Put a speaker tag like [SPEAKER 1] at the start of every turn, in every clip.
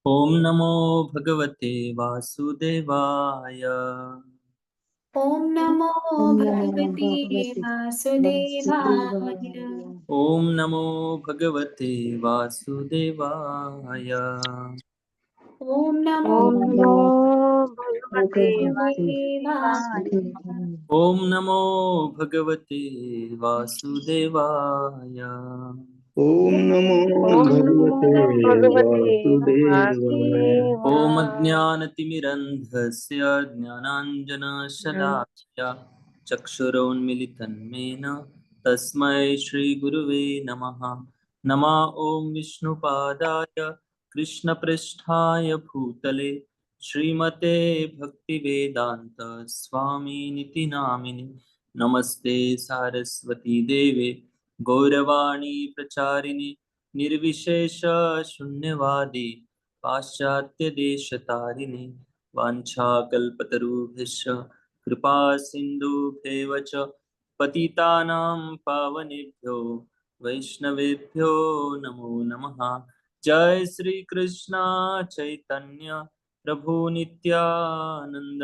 [SPEAKER 1] ओम नमो भगवते वासुदेवाय।
[SPEAKER 2] ओम नमो
[SPEAKER 3] ओम नमो
[SPEAKER 2] भगवते
[SPEAKER 3] भगवते
[SPEAKER 2] वासुदेवाय।
[SPEAKER 3] वासुदेवाय।
[SPEAKER 1] ओम नमो भगवते वासुदेवाय।
[SPEAKER 2] ओम नमो
[SPEAKER 3] ओम
[SPEAKER 4] ओम नमो
[SPEAKER 3] नमो
[SPEAKER 4] भगवते
[SPEAKER 3] भगवते
[SPEAKER 2] वासुदेवाय।
[SPEAKER 4] वासुदेवाय।
[SPEAKER 3] वासुदेवाय।
[SPEAKER 1] ओम नमो भगवते वासुदेवाय।
[SPEAKER 5] ओम नमो
[SPEAKER 4] ओम नमो
[SPEAKER 5] भगवते
[SPEAKER 4] भगवते
[SPEAKER 5] वासुदेवाय।
[SPEAKER 1] ओम
[SPEAKER 4] वासुदेवाय।
[SPEAKER 1] अज्ञानतिमिरन्धस्य ज्ञानाञ्जनशलाकया चक्षुरोन्मिलितं येन तस्मै श्रीगुरुवे नमः। नमः ओम विष्णुपादाय कृष्णपृष्ठाय भूतले श्रीमते भक्तिवेदांत स्वामिनिति नामिने। नमस्ते सारस्वती देवे गौरवाणी प्रचारिणे निर्विशेष शून्यवादी पाश्चात्यदेशतारिणे वाञ्छाकल्पतरुभ्यश्च कृपा सिन्धुभ्येव च पतितानां पावनेभ्यो वैष्णवेभ्यो नमो नमः। जय श्री कृष्ण चैतन्य प्रभु नित्यानंद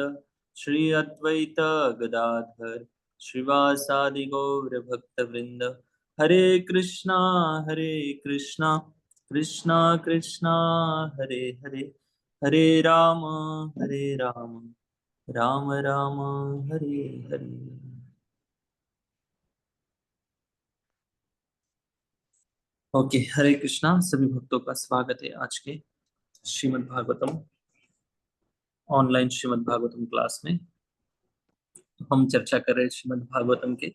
[SPEAKER 1] श्री अद्वैत गदाधर श्रीवासादि गौर भक्तवृंद। हरे कृष्णा कृष्णा कृष्णा हरे हरे, हरे राम राम राम हरे हरे। ओके, हरे कृष्णा। सभी भक्तों का स्वागत है आज के श्रीमद् भागवतम ऑनलाइन श्रीमद् भागवतम क्लास में। हम चर्चा कर रहे हैं श्रीमद् भागवतम के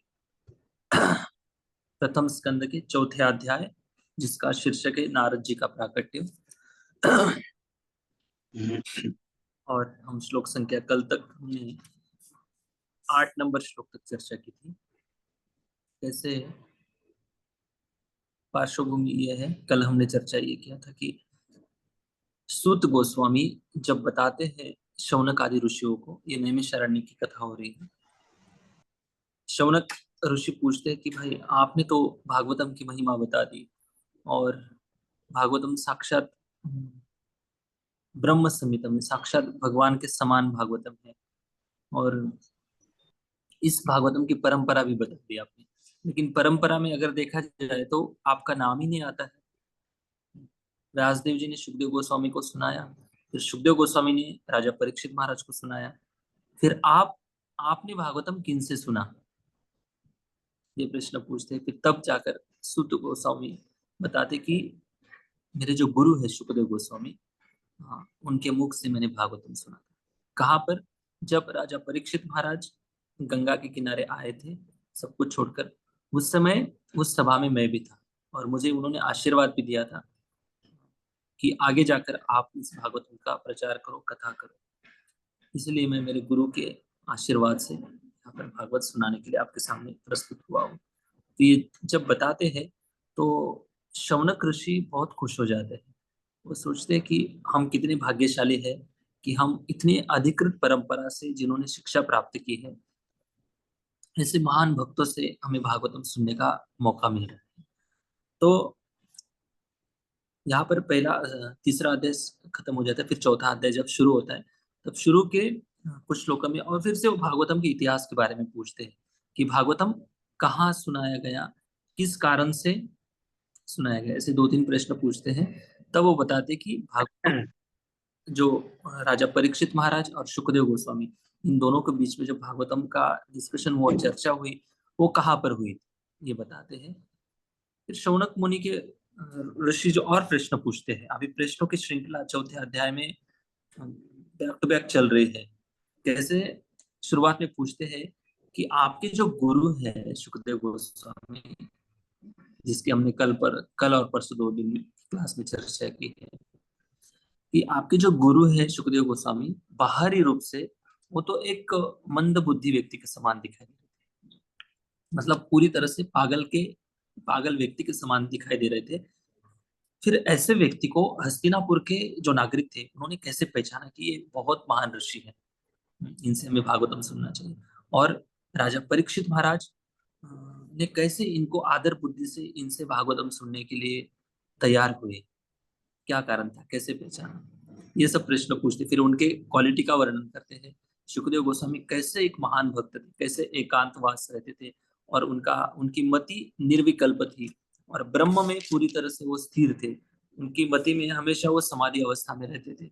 [SPEAKER 1] प्रथम स्कंद के चौथे अध्याय, जिसका शीर्षक है नारद जी का प्राकट्य। और हम श्लोक संख्या कल तक हमने 8 नंबर श्लोक तक चर्चा की थी। जैसे पार्श्वभूमि यह है, कल हमने चर्चा ये किया था कि सूत गोस्वामी जब बताते हैं शौनक आदि ऋषियों को, ये नैमिषारण्य की कथा हो रही है। शौनक ऋषि पूछते हैं कि भाई आपने तो भागवतम की महिमा बता दी, और भागवतम साक्षात ब्रह्म संहिता में साक्षात भगवान के समान भागवतम है, और इस भागवतम की परंपरा भी बता दी आपने। लेकिन परंपरा में अगर देखा जाए तो आपका नाम ही नहीं आता है। व्यासदेव जी ने सुखदेव गोस्वामी को सुनाया, फिर सुखदेव गोस्वामी ने राजा परीक्षित महाराज को सुनाया, फिर आपने भागवतम किन से सुना, ये प्रश्न पूछते हैं। फिर तब जाकर सुत गोस्वामी बताते कि मेरे जो गुरु है सुखदेव गोस्वामी, हाँ, उनके मुख से मैंने भागवतम सुना था। कहाँ पर? जब राजा परीक्षित महाराज गंगा के किनारे आए थे सब कुछ छोड़कर, उस समय उस सभा में मैं भी था, और मुझे उन्होंने आशीर्वाद भी दिया था कि आगे जाकर आप इस भागवतम का प्रचार करो, कथा करो। इसलिए मैं मेरे गुरु के आशीर्वाद से यहाँ पर भागवत सुनाने के लिए आपके सामने प्रस्तुत हुआ हूँ। तो ये जब बताते हैं तो शौनक ऋषि बहुत खुश हो जाते हैं। वो सोचते हैं कि हम कितने भाग्यशाली हैं कि हम इतने अधिकृत परंपरा से, जिन्होंने शिक्षा प्राप्त की है, ऐसे महान भक्तों से हमें भागवतम सुनने का मौका मिल रहा है। तो यहाँ पर पहला तीसरा अध्याय खत्म हो जाता है, फिर चौथा अध्याय जब शुरू होता है, तब शुरू के कुछ श्लोकों में और फिर से वो भागवतम के इतिहास के बारे में पूछते हैं कि भागवतम कहाँ सुनाया गया, किस कारण से सुनाया गया, ऐसे 2-3 प्रश्न पूछते हैं। तब वो बताते कि भागवतम जो राजा परीक्षित महाराज और सुखदेव गोस्वामी, इन दोनों के बीच में जो भागवतम का डिस्कशन हुआ, चर्चा हुई, वो कहाँ पर हुई, ये बताते हैं। फिर शौनक मुनि के ऋषि जो और प्रश्न पूछते हैं, अभी प्रश्नों की श्रृंखला चौथे अध्याय में बैक टू बैक चल रही है। कैसे? शुरुआत में पूछते हैं कि आपके जो गुरु है सुखदेव गोस्वामी, जिसकी हमने कल और परसों 2 दिन क्लास में चर्चा की है, कि आपके जो गुरु है सुखदेव गोस्वामी, बाहरी रूप से वो तो एक मंद बुद्धि व्यक्ति के समान दिखाई दे रहे थे। मतलब पूरी तरह से पागल व्यक्ति के समान दिखाई दे रहे थे। फिर ऐसे व्यक्ति को हस्तिनापुर के जो नागरिक थे, उन्होंने कैसे पहचाना कि ये बहुत महान ऋषि है, इनसे हमें भागवतम सुनना चाहिए। और राजा परीक्षित महाराज ने कैसे इनको आदर बुद्धि से इनसे भागवतम सुनने के लिए तैयार हुए, क्या कारण था, कैसे पहचाना। ये सब प्रश्न पूछते, फिर उनके क्वालिटी का वर्णन करते हैं। सुखदेव गोस्वामी कैसे एक महान भक्त थे, कैसे एकांतवास रहते थे, और उनकी मति निर्विकल्प थी, और ब्रह्म में पूरी तरह से वो स्थिर थे। उनकी मति में हमेशा वो समाधि अवस्था में रहते थे।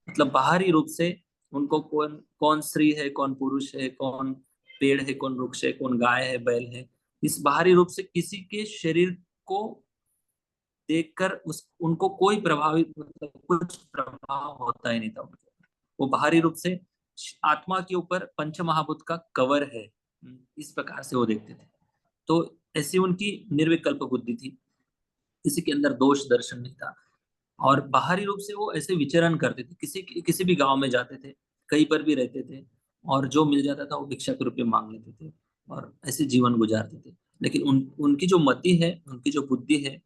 [SPEAKER 1] मतलब बाहरी रूप से उनको कौन कौन स्त्री है, कौन पुरुष है, कौन पेड़ है, कौन वृक्ष है, कौन गाय है, बैल है, इस बाहरी रूप से किसी के शरीर को देखकर उस उनको कोई प्रभावित, मतलब कुछ प्रभाव होता ही नहीं था उनको। वो बाहरी रूप से आत्मा के ऊपर पंच महाभूत का कवर है, इस प्रकार से वो देखते थे। तो ऐसी उनकी निर्विकल्प बुद्धि थी, किसी के अंदर दोष दर्शन नहीं था। और बाहरी रूप से वो ऐसे विचरण करते थे, किसी भी गांव में जाते थे, कहीं पर भी रहते थे, और जो मिल जाता था वो भिक्षा के रूप में मांग लेते थे, और ऐसे जीवन गुजारते थे। लेकिन उनकी जो मति है, उनकी जो बुद्धि है,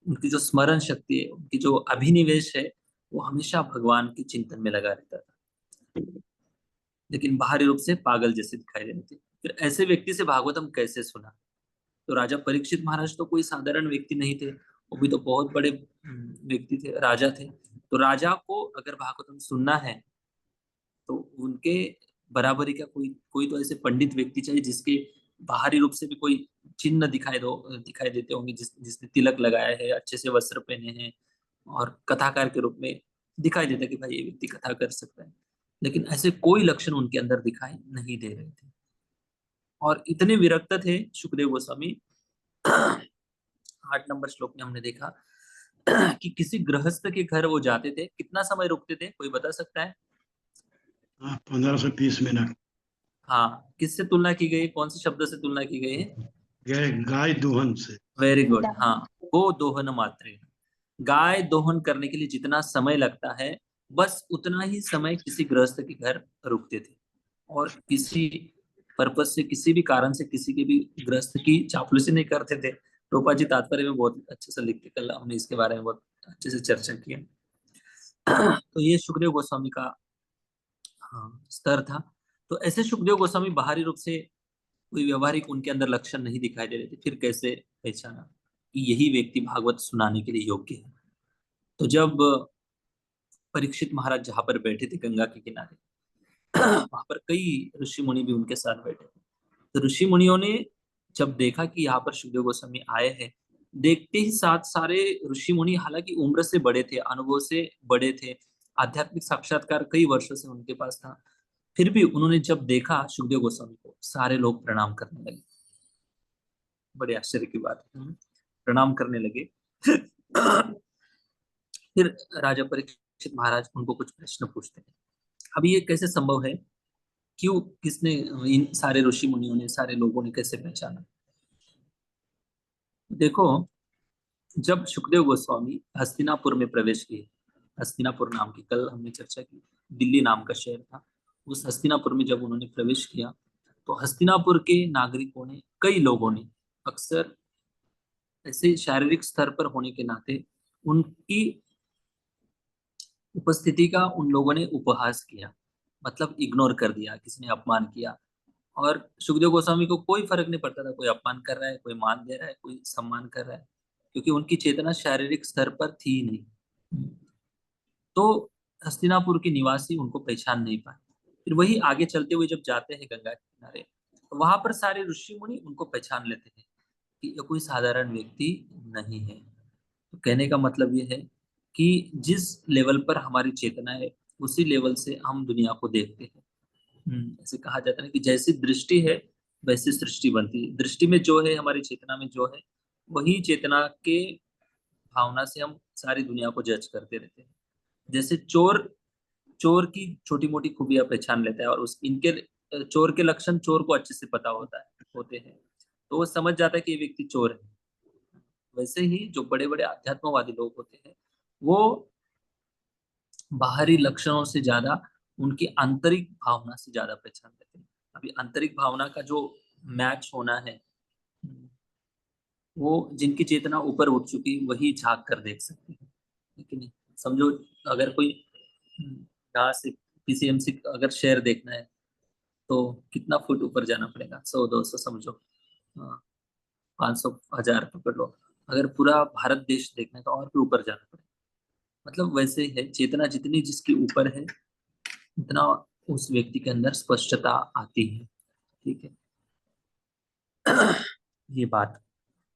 [SPEAKER 1] उनकी जो स्मरण शक्ति है, उनकी जो अभिनिवेश है, वो हमेशा भगवान के चिंतन में लगा रहता था, लेकिन बाहरी रूप से पागल जैसे दिखाई दे रहे थे। फिर ऐसे व्यक्ति से भागवतम कैसे सुना? तो राजा परीक्षित महाराज तो कोई साधारण व्यक्ति नहीं थे, वो भी तो बहुत बड़े व्यक्ति थे, राजा थे। तो राजा को अगर भागवतम सुनना है तो उनके बराबरी का कोई कोई तो ऐसे पंडित व्यक्ति चाहिए जिसके बाहरी रूप से भी कोई चिन्ह दिखाई देते होंगे, जिसने तिलक लगाया है, अच्छे से वस्त्र पहने हैं, और कथाकार के रूप में दिखाई देता है कि भाई ये व्यक्ति कथा कर सकता है। लेकिन ऐसे कोई लक्षण उनके अंदर दिखाई नहीं दे रहे थे, और इतने विरक्त थे सुखदेव गोस्वामी। 8 नंबर श्लोक में हमने देखा कि किसी गृहस्थ के घर वो जाते थे, कितना समय रुकते थे, कोई बता सकता है?
[SPEAKER 5] 15 से 20 मिनट।
[SPEAKER 1] हाँ, किससे तुलना की गई, कौन से शब्द से तुलना की गई है?
[SPEAKER 5] गाय दोहन से।
[SPEAKER 1] Very good. हाँ, गो दोहन मात्र, गाय दोहन करने के लिए जितना समय लगता है, बस उतना ही समय किसी गृहस्थ के घर रुकते थे। और किसी पर्पज से, किसी भी कारण से किसी के भी गृहस्थ की चापलूसी नहीं करते थे। रूपा जी तात्पर्य में बहुत अच्छे से लिखते, कल हमने इसके बारे में बहुत अच्छे से चर्चा की है। तो ये सुखदेव गोस्वामी का हाँ स्तर था। तो ऐसे सुखदेव गोस्वामी बाहरी रूप से कोई व्यवहारिक उनके अंदर लक्षण नहीं दिखाई दे रहे थे, फिर कैसे पहचाना कि यही व्यक्ति भागवत सुनाने के लिए योग्य है? तो जब परीक्षित महाराज जहाँ पर बैठे थे गंगा के किनारे, वहां पर कई ऋषि मुनि भी उनके साथ बैठे थे। तो ऋषि मुनियों ने जब देखा कि यहाँ पर सुखदेव गोस्वामी आए हैं, देखते ही साथ सारे ऋषि मुनि, हालांकि उम्र से बड़े थे, अनुभव से बड़े थे, आध्यात्मिक साक्षात्कार कई वर्षों से उनके पास था, फिर भी उन्होंने जब देखा सुखदेव गोस्वामी को, सारे लोग प्रणाम करने लगे। बड़े आश्चर्य की बात है, प्रणाम करने लगे। फिर राजा परीक्षित महाराज उनको कुछ प्रश्न पूछते हैं। अब ये कैसे संभव है, क्यों, किसने, इन सारे ऋषि मुनियों ने, सारे लोगों ने कैसे पहचाना? देखो, जब सुखदेव गोस्वामी हस्तिनापुर में प्रवेश किए, हस्तिनापुर नाम की, कल हमने चर्चा की, दिल्ली नाम का शहर था, उस हस्तिनापुर में जब उन्होंने प्रवेश किया, तो हस्तिनापुर के नागरिकों ने, कई लोगों ने, अक्सर ऐसे शारीरिक स्तर पर होने के नाते उनकी उपस्थिति का उन लोगों ने उपहास किया, मतलब इग्नोर कर दिया, किसी ने अपमान किया। और सुखदेव गोस्वामी को कोई फर्क नहीं पड़ता था, कोई अपमान कर रहा है, कोई मान दे रहा है, कोई सम्मान कर रहा है, क्योंकि उनकी चेतना शारीरिक स्तर पर थी ही नहीं। तो हस्तिनापुर के निवासी उनको पहचान नहीं पाए। फिर वही आगे चलते हुए जब जाते हैं गंगा के किनारे, तो वहां पर सारे ऋषि मुनि उनको पहचान लेते हैं कि ये कोई साधारण व्यक्ति नहीं है। तो कहने का मतलब ये है कि जिस लेवल पर हमारी चेतना है, उसी लेवल से हम दुनिया को देखते हैं। ऐसे कहा जाता है कि जैसी दृष्टि है वैसी सृष्टि बनती है। दृष्टि में जो है, हमारी चेतना में जो है, वही चेतना के भावना से हम सारी दुनिया को जज करते रहते हैं। जैसे चोर चोर की छोटी मोटी खूबियां पहचान लेता है, और उस इनके चोर के लक्षण चोर को अच्छे से पता होते हैं, तो वो समझ जाता है कि ये व्यक्ति चोर है। वैसे ही जो बड़े बड़े अध्यात्मवादी लोग होते हैं, वो बाहरी लक्षणों से ज्यादा उनकी आंतरिक भावना से ज्यादा पहचान लेते हैं। अभी आंतरिक भावना का जो मैच होना है, वो जिनकी चेतना ऊपर उठ चुकी वही झांक कर देख सकते हैं, लेकिन समझो अगर कोई यहाँ से पीसीएमसी अगर शेयर देखना है तो कितना फुट ऊपर जाना पड़ेगा, 100 200 समझो, 500 1000 पकड़ लो। अगर पूरा भारत देश देखना है तो और भी ऊपर जाना पड़ेगा। मतलब वैसे है, चेतना जितनी जिसके ऊपर है उतना उस व्यक्ति के अंदर स्पष्टता आती है। ठीक है। ये बात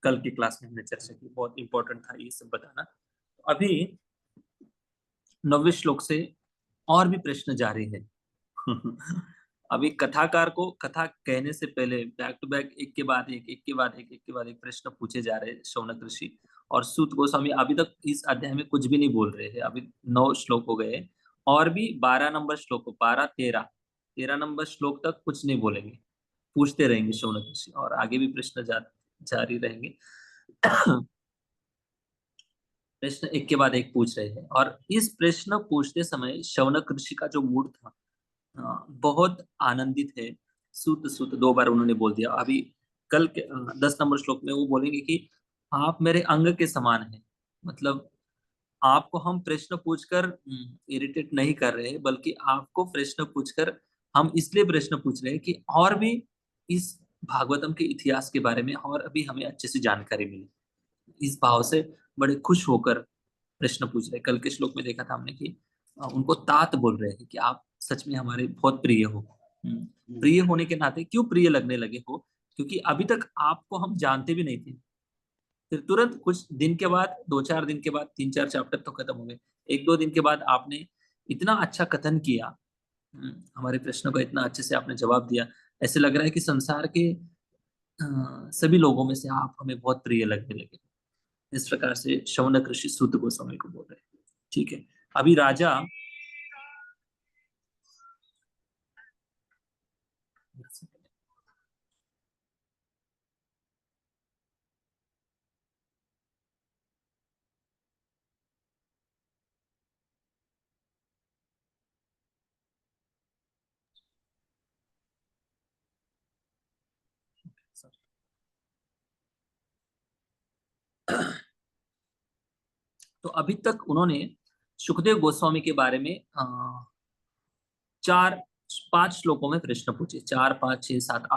[SPEAKER 1] कल की क्लास में हमने चर्चा की, बहुत इंपॉर्टेंट था ये सब बताना। अभी 9वें श्लोक से और भी प्रश्न जारी है। अभी कथाकार को कथा कहने से पहले बैक टू बैक एक के बाद एक प्रश्न पूछे जा रहे हैं शौनक ऋषि और सूत गोस्वामी। अभी तक इस अध्याय में कुछ भी नहीं बोल रहे हैं। अभी 9 श्लोक हो गए और भी 12 नंबर श्लोक, 12, 13 नंबर श्लोक तक कुछ नहीं बोलेंगे, पूछते रहेंगे शौनक ऋषि और आगे भी प्रश्न जारी रहेंगे। प्रश्न एक के बाद एक पूछ रहे हैं और इस प्रश्न पूछते समय शौनक ऋषि का जो मूड था बहुत आनंदित है। सूत सूत 2 बार उन्होंने बोल दिया। अभी कल के 10 नंबर श्लोक में वो बोलेंगे कि आप मेरे अंग के समान हैं। मतलब आपको हम प्रश्न पूछकर इरिटेट नहीं कर रहे, बल्कि आपको प्रश्न पूछकर हम इसलिए प्रश्न पूछ रहे हैं कि और भी इस भागवतम के इतिहास के बारे में और अभी हमें अच्छे से जानकारी मिले। इस भाव से बड़े खुश होकर प्रश्न पूछ रहे। कल के श्लोक में देखा था हमने कि उनको तात बोल रहे हैं कि आप सच में हमारे बहुत प्रिय हो। प्रिय होने के नाते क्यों प्रिय लगने लगे हो? क्योंकि अभी तक आपको हम जानते भी नहीं थे। फिर तुरंत कुछ दिन के बाद, 2-4 दिन के बाद, 3-4 चैप्टर तो खत्म हो गए, 1-2 दिन के बाद आपने इतना अच्छा कथन किया, हमारे प्रश्नों का इतना अच्छे से आपने जवाब दिया, ऐसे लग रहा है कि संसार के सभी लोगों में से आप हमें बहुत प्रिय लगने लगे। इस प्रकार से शौनक ऋषि सूत गोस्वामी को बोल रहे हैं। ठीक है। अभी राजा तो अभी तक उन्होंने सुखदेव गोस्वामी के बारे में 4-5 श्लोकों में प्रश्न पूछे। 4, 5, 6, 7,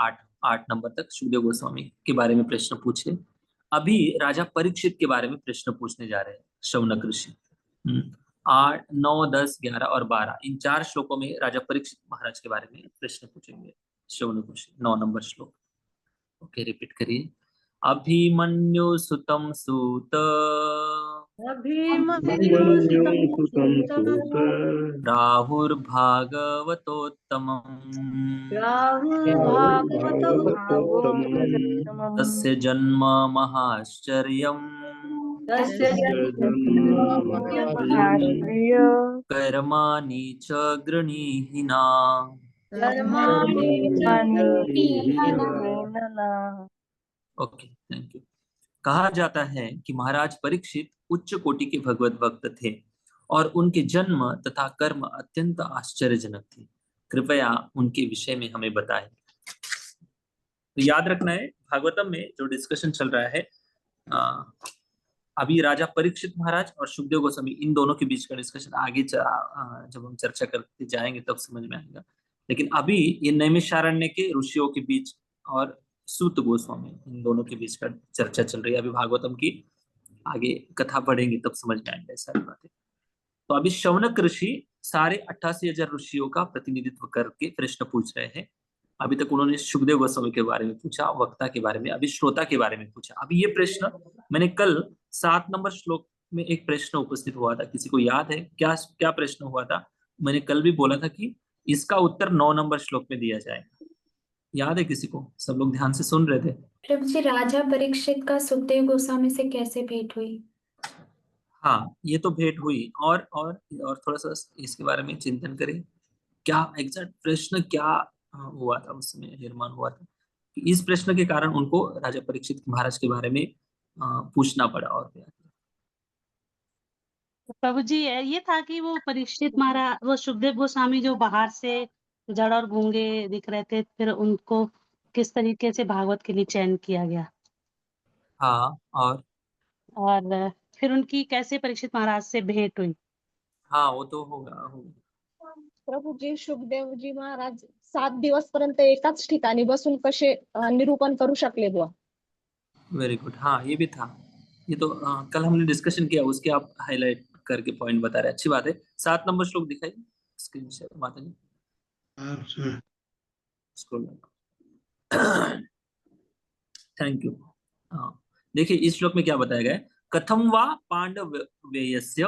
[SPEAKER 1] 8 नंबर तक सुखदेव गोस्वामी के बारे में प्रश्न पूछे। अभी राजा परीक्षित के बारे में प्रश्न पूछने जा रहे हैं शौनक ऋषि। 8, 9, 10, 11 और 12 इन 4 श्लोकों में राजा परीक्षित महाराज के बारे में प्रश्न पूछेंगे शौनक ऋषि। 9 नंबर श्लोक। ओके, रिपीट करिए। अभिमन्यु सुतम सूत
[SPEAKER 4] अभिमन्यु
[SPEAKER 5] अभिमन्युं सुतं
[SPEAKER 4] सुतं
[SPEAKER 5] सूत
[SPEAKER 1] राहुर्भागवतोत्तमम्
[SPEAKER 4] राहुर्भागवतो
[SPEAKER 5] भागवतोत्तमम्
[SPEAKER 1] तस्य जन्म महाश्चर्यम्
[SPEAKER 4] तस्य
[SPEAKER 5] तस्य जन्म महाश्चर्यम्
[SPEAKER 4] जन्महाश्रय
[SPEAKER 1] कर्माणि च गृणीहिना।
[SPEAKER 4] कर्माणि
[SPEAKER 1] ओके, थैंक यू। कहा जाता है कि महाराज परीक्षित उच्च कोटि के भगवत भक्त थे और उनके जन्म तथा कर्म अत्यंत आश्चर्यजनक थे। कृपया उनके विषय में हमें बताएं। तो याद रखना है, भागवतम में जो डिस्कशन चल रहा है, अभी राजा परीक्षित महाराज और सुखदेव गोस्वामी इन दोनों के बीच का डिस्कशन आगे जब हम चर्चा करते जाएंगे तब समझ में आएगा। लेकिन अभी ये नैमिषारण्य के ऋषियों के बीच और सूत गोस्वामी इन दोनों के बीच का चर्चा चल रही है। अभी भागवतम की आगे कथा पढ़ेंगे तब समझ में आएंगे सारी बातें। तो अभी शौनक ऋषि सारे 88,000 ऋषियों का प्रतिनिधित्व करके प्रश्न पूछ रहे हैं। अभी तक उन्होंने सुखदेव गोस्वामी के बारे में पूछा, वक्ता के बारे में, अभी श्रोता के बारे में पूछा। अभी ये प्रश्न मैंने कल 7 नंबर श्लोक में एक प्रश्न उपस्थित हुआ था, किसी को याद है क्या क्या प्रश्न हुआ था? मैंने कल भी बोला था कि इसका उत्तर 9 नंबर श्लोक में दिया जाएगा। याद है किसी को? सब लोग ध्यान से सुन रहे थे?
[SPEAKER 2] प्रभु जी, राजा परीक्षित का सुखदेव गोस्वामी से कैसे भेंट हुई?
[SPEAKER 1] हाँ, ये तो भेंट हुई। और थोड़ा सा इसके बारे में चिंतन करें। क्या एग्जैक्ट प्रश्न क्या हुआ था उस समय निर्माण हुआ था? इस प्रश्न के कारण उनको राजा परीक्षित महाराज के बारे में पूछना पड़ा। और क्या?
[SPEAKER 3] प्रभु जी, ये था कि वो परीक्षित महाराज, वो सुखदेव गोस्वामी जो बाहर से जड़ और गूंगे दिख रहे थे, फिर उनको किस तरीके से भागवत के लिए चयन किया गया,
[SPEAKER 1] हाँ,
[SPEAKER 3] और फिर उनकी कैसे परीक्षित महाराज से भेंट हुई?
[SPEAKER 1] हाँ, वो तो होगा।
[SPEAKER 6] प्रभूजी, सुखदेवजी महाराज 7 दिवसपर्यंत एकाच ठिकाणी बसून कसे निरूपण करू शकले बुवा?
[SPEAKER 1] Very good. हाँ, ये भी था। ये तो कल हमने डिस्कशन किया, उसके आप हाईलाइट करके पॉइंट बता रहे हैं, अच्छी बात है। 7 नंबर श्लोक दिखाइए स्क्रीन से माता जी, स्क्रॉल। Thank you. हाँ, देखिए इस श्लोक में क्या बताया गया है, कथम वा पांडवेयस्य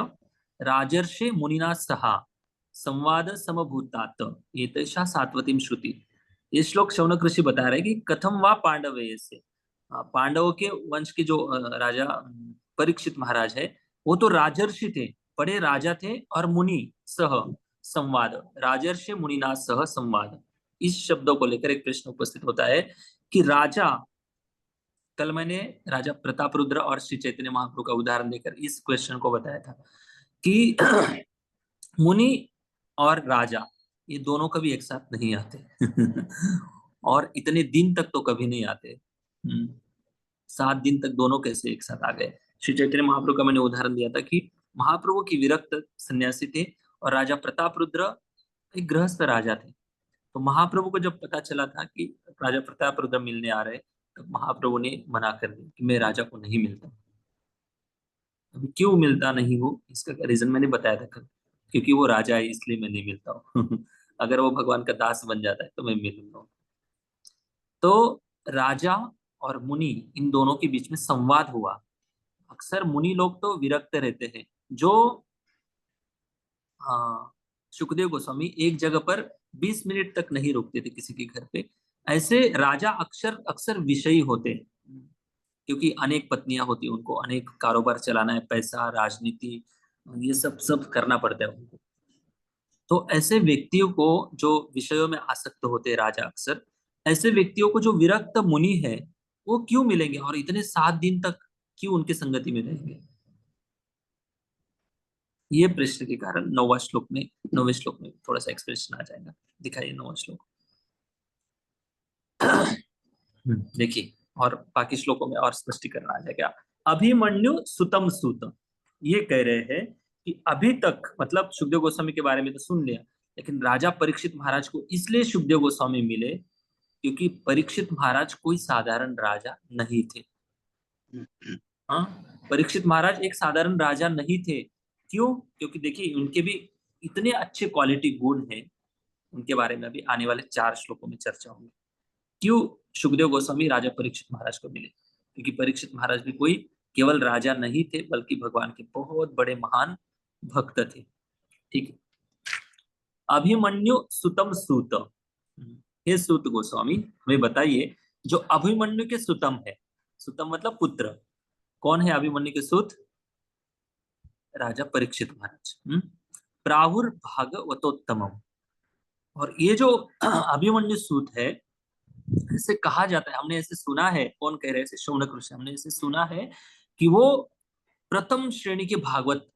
[SPEAKER 1] राजर्षि मुनिना सहा संवाद समभूतात एतैषा सात्वतीं श्रुति। ये श्लोक शौनक ऋषि बता रहे हैं कि कथम वा पांडवेयस्य, पांडवों के वंश के जो राजा परीक्षित महाराज है, वो तो राजर्षि थे, बड़े राजा थे, और मुनि सह संवाद, राजर्षि मुनिना सह संवाद, इस शब्दों को लेकर एक प्रश्न उपस्थित होता है कि राजा, कल मैंने राजा प्रतापरुद्र और श्री चैतन्य महाप्रभु का उदाहरण देकर इस क्वेश्चन को बताया था कि मुनि और राजा ये दोनों कभी एक साथ नहीं आते और इतने दिन तक तो कभी नहीं आते। 7 दिन तक दोनों कैसे एक साथ आ गए। श्री चैतन्य महाप्रभु का मैंने उदाहरण दिया था कि महाप्रभु की विरक्त सन्यासी थे और राजा प्रतापरुद्र एक गृहस्थ राजा थे। तो महाप्रभु को जब पता चला था कि राजा प्रतापरुद्र मिलने आ रहे, तो महाप्रभु ने मना कर दिया कि मैं राजा को नहीं मिलता। अभी क्यों मिलता नहीं हूँ इसका रीजन मैंने बताया था कल, क्योंकि वो राजा है इसलिए मैं नहीं मिलता हूँ अगर वो भगवान का दास बन जाता है तो मैं मिलूंगा। तो राजा और मुनि इन दोनों के बीच में संवाद हुआ। अक्सर मुनि लोग तो विरक्त रहते हैं, जो सुखदेव गोस्वामी एक जगह पर 20 मिनट तक नहीं रुकते थे किसी के घर पे। ऐसे राजा अक्सर विषयी होते, क्योंकि अनेक पत्नियां होती, उनको अनेक कारोबार चलाना है, पैसा, राजनीति, ये सब करना पड़ता है उनको। तो ऐसे व्यक्तियों को जो विषयों में आसक्त होते हैं राजा, अक्सर ऐसे व्यक्तियों को जो विरक्त मुनि है वो क्यों मिलेंगे और इतने 7 दिन तक क्यों उनके संगति में रहेंगे। ये प्रश्न के कारण 9वें श्लोक में थोड़ा सा एक्सप्रेशन आ जाएगा। दिखाइए 9वां श्लोक। देखिए, और बाकी श्लोकों में और स्पष्टीकरण आ जाएगा। अभिमन्यु सुतम सूत, ये कह रहे हैं कि अभी तक, मतलब सुखदेव गोस्वामी के बारे में तो सुन लिया, लेकिन राजा परीक्षित महाराज को इसलिए सुखदेव गोस्वामी मिले क्योंकि परीक्षित महाराज कोई साधारण राजा नहीं थे। हाँ, परीक्षित महाराज एक साधारण राजा नहीं थे। क्यों? क्योंकि देखिए उनके भी इतने अच्छे क्वालिटी गुण हैं, उनके बारे में अभी आने वाले 4 श्लोकों में चर्चा होगी। क्यों सुखदेव गोस्वामी राजा परीक्षित महाराज को मिले? क्योंकि परीक्षित महाराज भी कोई केवल राजा नहीं थे, बल्कि भगवान के बहुत बड़े महान भक्त थे। ठीक है। अभिमन्यु सुतम सूत, हे सूत गोस्वामी हमें बताइए, जो अभिमन्यु के सुतम है, सुतम मतलब पुत्र, कौन है अभिमन्यु के सूत? राजा परीक्षित महाराज। प्राहुर भागवतोत्तमम, और ये जो अभिमन्यु सूत है, इसे कहा जाता है, हमने ऐसे सुना है, कौन कह रहे हैं, शौनक ऋषि, हमने ऐसे सुना है कि वो प्रथम श्रेणी के भागवत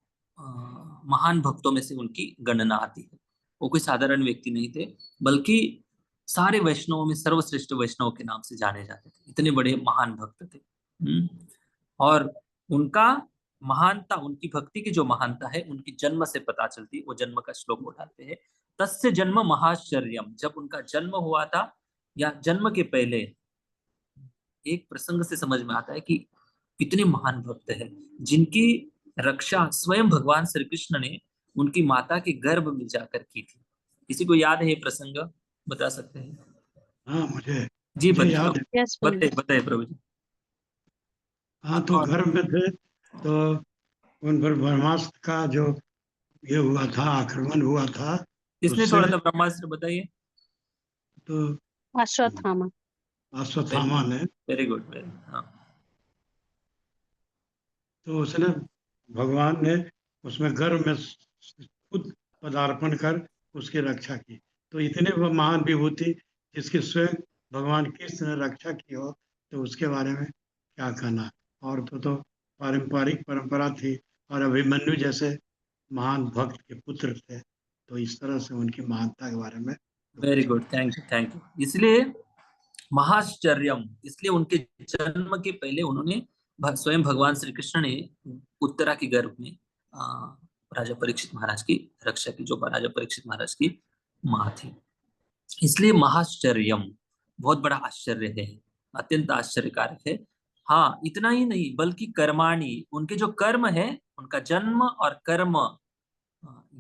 [SPEAKER 1] महान भक्तों में से उनकी गणना आती है। वो कोई साधारण व्यक्ति नहीं थे, बल्कि सारे वैष्णवों में सर्वश्रेष्ठ वैष्णव के नाम से जाने जाते थे, इतने बड़े महान भक्त थे। और उनका महानता, उनकी भक्ति की जो महानता है, उनकी जन्म से पता चलती है। वो जन्म का श्लोक उठाते हैं, तस्य जन्म महाश्चर्यम, जब उनका जन्म हुआ था या जन्म के पहले, एक प्रसंग से समझ में आता है कि कितने महान भक्त हैं, जिनकी रक्षा स्वयं भगवान श्री कृष्ण ने उनकी माता के गर्भ में जाकर की थी। किसी को याद है ये प्रसंग? बता सकते हैं?
[SPEAKER 7] हाँ, मुझे
[SPEAKER 5] याद है।
[SPEAKER 1] बताइए प्रभु जी।
[SPEAKER 7] हाँ, तो गर्भ में थे, तो उन पर ब्रह्मास्त्र का जो ये हुआ था, आक्रमण हुआ था।
[SPEAKER 1] किसने छोड़ा था ब्रह्मास्त्र, बताइए?
[SPEAKER 7] तो अश्वत्थामा ने।
[SPEAKER 1] Very good. हाँ,
[SPEAKER 7] तो उसने, भगवान ने उसमें गर्भ में खुद पदार्पण कर उसकी रक्षा की। तो इतने वो महान विभूति जिसकी स्वयं भगवान कृष्ण ने रक्षा की हो, तो उसके बारे में क्या कहना। और तो पारंपरिक परंपरा थी, और अभिमन्यु जैसे महान भक्त के पुत्र थे, तो इस तरह से उनकी महानता के बारे में।
[SPEAKER 1] Very good, thank you. इसलिए महाश्चर्यम, इसलिए उनके जन्म के पहले उन्होंने स्वयं भगवान श्री कृष्ण ने उत्तरा के गर्भ में राजा परीक्षित महाराज की रक्षा की, जो राजा परीक्षित महाराज की माँ थी। इसलिए महाश्चर्यम, बहुत बड़ा आश्चर्य है, अत्यंत आश्चर्यकारक है। हाँ, इतना ही नहीं, बल्कि कर्माणी, उनके जो कर्म है उनका जन्म और कर्म,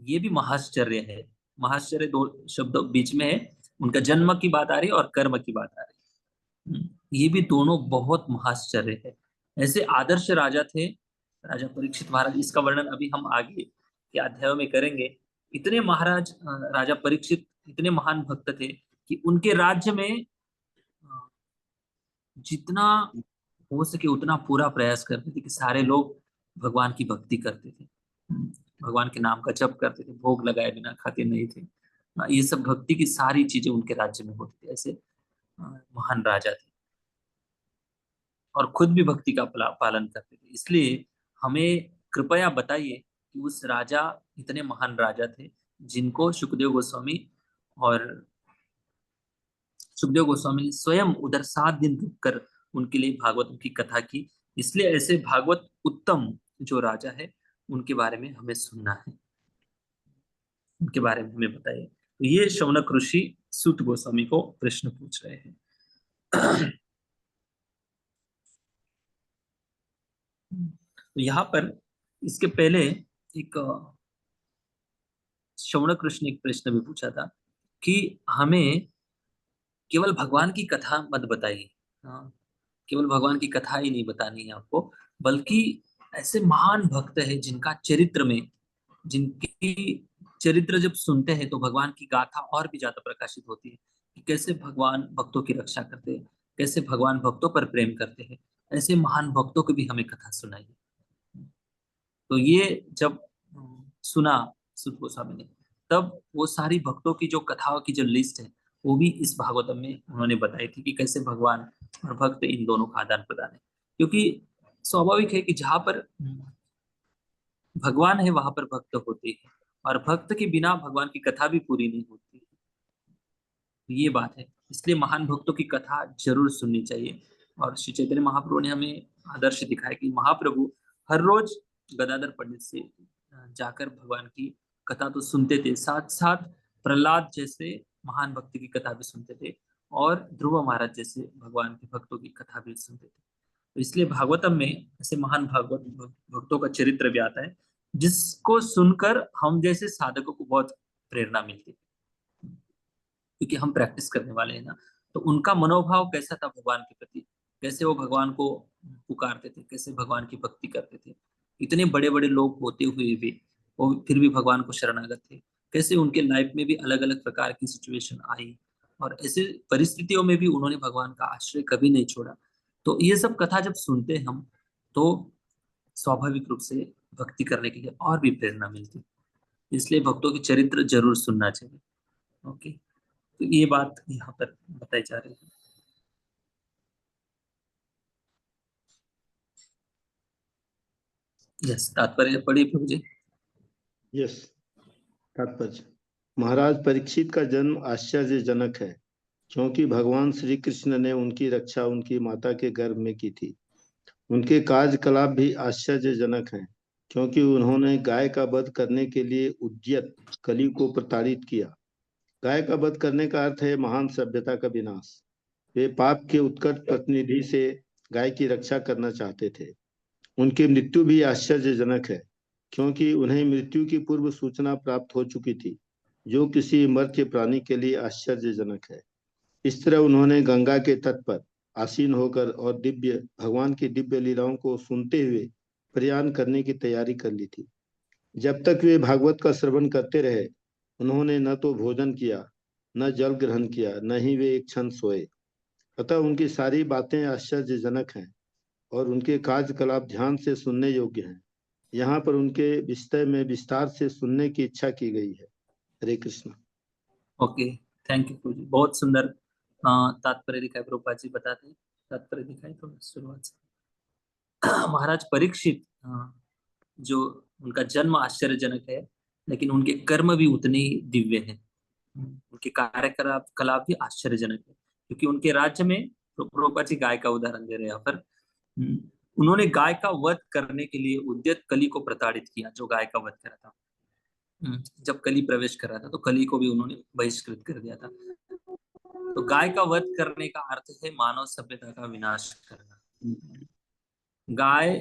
[SPEAKER 1] ये भी महाश्चर्य है। महाश्चर्य दो शब्द बीच में है, उनका जन्म की बात आ रही है और कर्म की बात आ रही है। ये भी दोनों बहुत महाश्चर्य है। ऐसे आदर्श राजा थे राजा परीक्षित महाराज। इसका वर्णन अभी हम आगे के अध्यायों में करेंगे। इतने महाराज राजा परीक्षित इतने महान भक्त थे कि उनके राज्य में जितना हो सके उतना पूरा प्रयास करते थे कि सारे लोग भगवान की भक्ति करते थे, भगवान के नाम का जप करते थे, भोग लगाए बिना खाते नहीं थे। ये सब भक्ति की सारी चीजें उनके राज्य में होती थी। ऐसे महान राजा थे और खुद भी भक्ति का पालन करते थे। इसलिए हमें कृपया बताइए कि उस राजा, इतने महान राजा थे जिनको सुखदेव गोस्वामी ने स्वयं उधर 7 दिन रुककर उनके लिए भागवत की कथा की। इसलिए ऐसे भागवत उत्तम जो राजा है उनके बारे में हमें सुनना है, उनके बारे में हमें बताइए। तो ये शौनक ऋषि सूत गोस्वामी को प्रश्न पूछ रहे हैं। तो यहाँ पर इसके पहले एक शौनक ऋषि ने एक प्रश्न भी पूछा था कि हमें केवल भगवान की कथा मत बताइए। केवल भगवान की कथा ही नहीं बतानी है आपको, बल्कि ऐसे महान भक्त है जिनका चरित्र में, जिनकी चरित्र जब सुनते हैं तो भगवान की गाथा और भी ज्यादा प्रकाशित होती है कि कैसे भगवान भक्तों की रक्षा करते हैं, कैसे भगवान भक्तों पर प्रेम करते हैं। ऐसे महान भक्तों की भी हमें कथा सुनाइए। तो ये जब सुना सुत गोस्वामी ने, तब वो सारी भक्तों की जो कथाओं की जो लिस्ट है वो भी इस भागवतम में उन्होंने बताई थी कि कैसे भगवान और भक्त इन दोनों का आदान प्रदान है। क्योंकि स्वाभाविक है कि जहां पर भगवान है वहां पर भक्त होते हैं, और भक्त के बिना भगवान की कथा भी पूरी नहीं होती। ये बात है, इसलिए महान भक्तों की कथा जरूर सुननी चाहिए। और श्री चैतन्य महाप्रभु ने हमें आदर्श दिखाया कि महाप्रभु हर रोज गदाधर पंडित से जाकर भगवान की कथा तो सुनते थे, साथ साथ प्रहलाद जैसे महान भक्त की कथा भी सुनते थे, और ध्रुव महाराज जैसे भगवान के भक्तों की कथा भी सुनते थे। तो इसलिए भागवतम में ऐसे महान भागवत भक्तों का चरित्र भी आता है जिसको सुनकर हम जैसे साधकों को बहुत प्रेरणा मिलती है, क्योंकि हम प्रैक्टिस करने वाले हैं ना। तो उनका मनोभाव कैसा था भगवान के प्रति, कैसे वो भगवान को पुकारते थे, कैसे भगवान की भक्ति करते थे। इतने बड़े बड़े लोग होते हुए भी वो फिर भी भगवान को शरणागत थे। कैसे उनके लाइफ में भी अलग अलग प्रकार की सिचुएशन आई, और ऐसे परिस्थितियों में भी उन्होंने भगवान का आश्रय कभी नहीं छोड़ा। तो ये सब कथा जब सुनते हैं हम, तो स्वाभाविक रूप से भक्ति करने के लिए और भी प्रेरणा मिलती है। इसलिए भक्तों के चरित्र जरूर सुनना चाहिए। ओके, तो ये बात यहाँ पर बताई जा रही है। यस, तात्पर्य पढ़िए प्रभु जी।
[SPEAKER 5] यस, तात्पर्य। महाराज परीक्षित का जन्म आश्चर्यजनक है, क्योंकि भगवान श्री कृष्ण ने उनकी रक्षा उनकी माता के गर्भ में की थी। उनके कार्यकलाप भी आश्चर्यजनक हैं, क्योंकि उन्होंने गाय का वध करने के लिए उद्यत कली को प्रताड़ित किया। गाय का वध करने का अर्थ है महान सभ्यता का विनाश। वे पाप के उत्कट प्रतिनिधि से गाय की रक्षा करना चाहते थे। उनकी मृत्यु भी आश्चर्यजनक है, क्योंकि उन्हें मृत्यु की पूर्व सूचना प्राप्त हो चुकी थी, जो किसी मर्त्य प्राणी के लिए आश्चर्यजनक है। इस तरह उन्होंने गंगा के तट पर आसीन होकर और भगवान की दिव्य लीलाओं को सुनते हुए प्रयाण करने की तैयारी कर ली थी। जब तक वे भागवत का श्रवण करते रहे, उन्होंने न तो भोजन किया, न जल ग्रहण किया, न ही वे एक क्षण सोए। अतः उनकी सारी बातें आश्चर्यजनक हैं और उनके कार्यकलाप ध्यान से सुनने योग्य हैं। यहाँ पर उनके विषय में विस्तार से सुनने की इच्छा की गई है। हरे कृष्ण।
[SPEAKER 1] ओके, थैंक यू प्रभु जी, बहुत सुंदर तात्पर्य दिखाई प्रभुपाद जी बताते हैं। तात्पर्य दिखाई तो शुरुआत से। महाराज परीक्षित, जो उनका जन्म आश्चर्यजनक है, लेकिन उनके कर्म भी उतने ही दिव्य हैं। उनके कार्यकलाप भी आश्चर्यजनक है, क्योंकि उनके राज्य में प्रभुपाद जी गाय का उदाहरण दे रहे हैं यहाँ पर। उन्होंने गाय का वध करने के लिए उद्यत कली को प्रताड़ित किया, जो गाय का वध करा था। जब कली प्रवेश कर रहा था तो कली को भी उन्होंने बहिष्कृत कर दिया था। तो गाय का वध करने का अर्थ है मानव सभ्यता का विनाश करना। गाय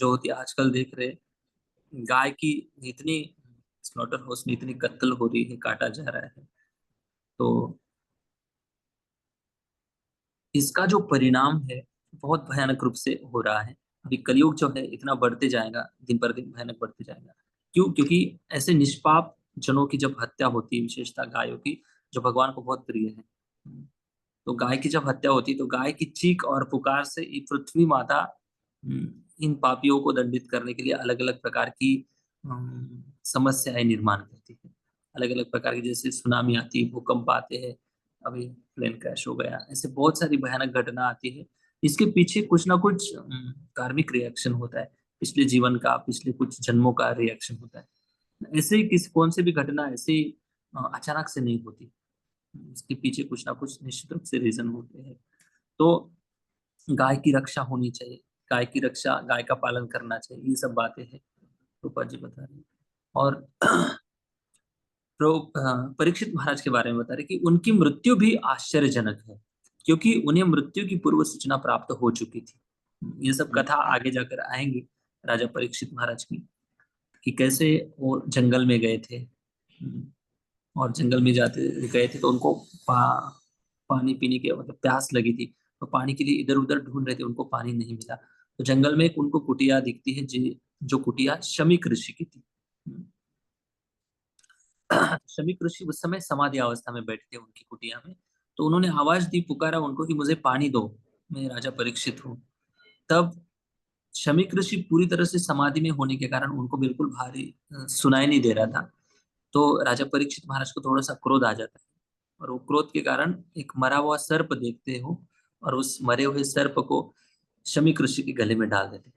[SPEAKER 1] जो होती है आजकल देख रहे, गाय की इतनी स्लॉटर हाउस में इतनी कत्ल हो रही है, काटा जा रहा है, तो इसका जो परिणाम है बहुत भयानक रूप से हो रहा है। अभी कलयुग जो है इतना बढ़ते जाएगा, दिन पर दिन भयानक बढ़ते जाएगा। क्यों? क्योंकि ऐसे निष्पाप जनों की जब हत्या होती है, विशेषतः गायों की, जो भगवान को बहुत प्रिय है, तो गाय की जब हत्या होती है तो गाय की चीख और पुकार से ये पृथ्वी माता इन पापियों को दंडित करने के लिए अलग अलग प्रकार की समस्याएं निर्माण करती है। अलग अलग प्रकार की, जैसे सुनामी आती है, भूकंप आते हैं, अभी प्लेन क्रैश हो गया, ऐसे बहुत सारी भयानक घटना आती है। इसके पीछे कुछ ना कुछ कार्मिक रिएक्शन होता है, पिछले जीवन का, पिछले कुछ जन्मों का रिएक्शन होता है। ऐसे ही किसी कौन से भी घटना ऐसे ही अचानक से नहीं होती, इसके पीछे कुछ ना कुछ निश्चित रूप से रीजन होते हैं। तो गाय की रक्षा होनी चाहिए, गाय की रक्षा, गाय का पालन करना चाहिए, ये सब बातें हैं रूपा जी बता रहे हैं। और परीक्षित महाराज के बारे में बता रहे कि उनकी मृत्यु भी आश्चर्यजनक है, क्योंकि उन्हें मृत्यु की पूर्व सूचना प्राप्त हो चुकी थी। ये सब कथा आगे जाकर आएंगी राजा परीक्षित महाराज की, कि कैसे वो जंगल में गए थे, और जंगल में जाते गए थे तो उनको पानी पीने की मतलब प्यास लगी थी, तो पानी के लिए इधर उधर ढूंढ रहे थे, उनको पानी नहीं मिला। तो जंगल में एक उनको कुटिया दिखती है, जो कुटिया शमीक ऋषि की थी। शमीक ऋषि उस समय समाधि अवस्था में बैठे थे उनकी कुटिया में, तो उन्होंने आवाज दी, पुकारा उनको कि मुझे पानी दो, मैं राजा परीक्षित हूँ। तब शमीक ऋषि पूरी तरह से समाधि में होने के कारण उनको बिल्कुल भारी सुनाई नहीं दे रहा था। तो राजा परीक्षित महाराज को थोड़ा सा क्रोध आ जाता है, और वो क्रोध के कारण एक मरा हुआ सर्प देखते हो, और उस मरे हुए सर्प को शमीक ऋषि के गले में डाल देते।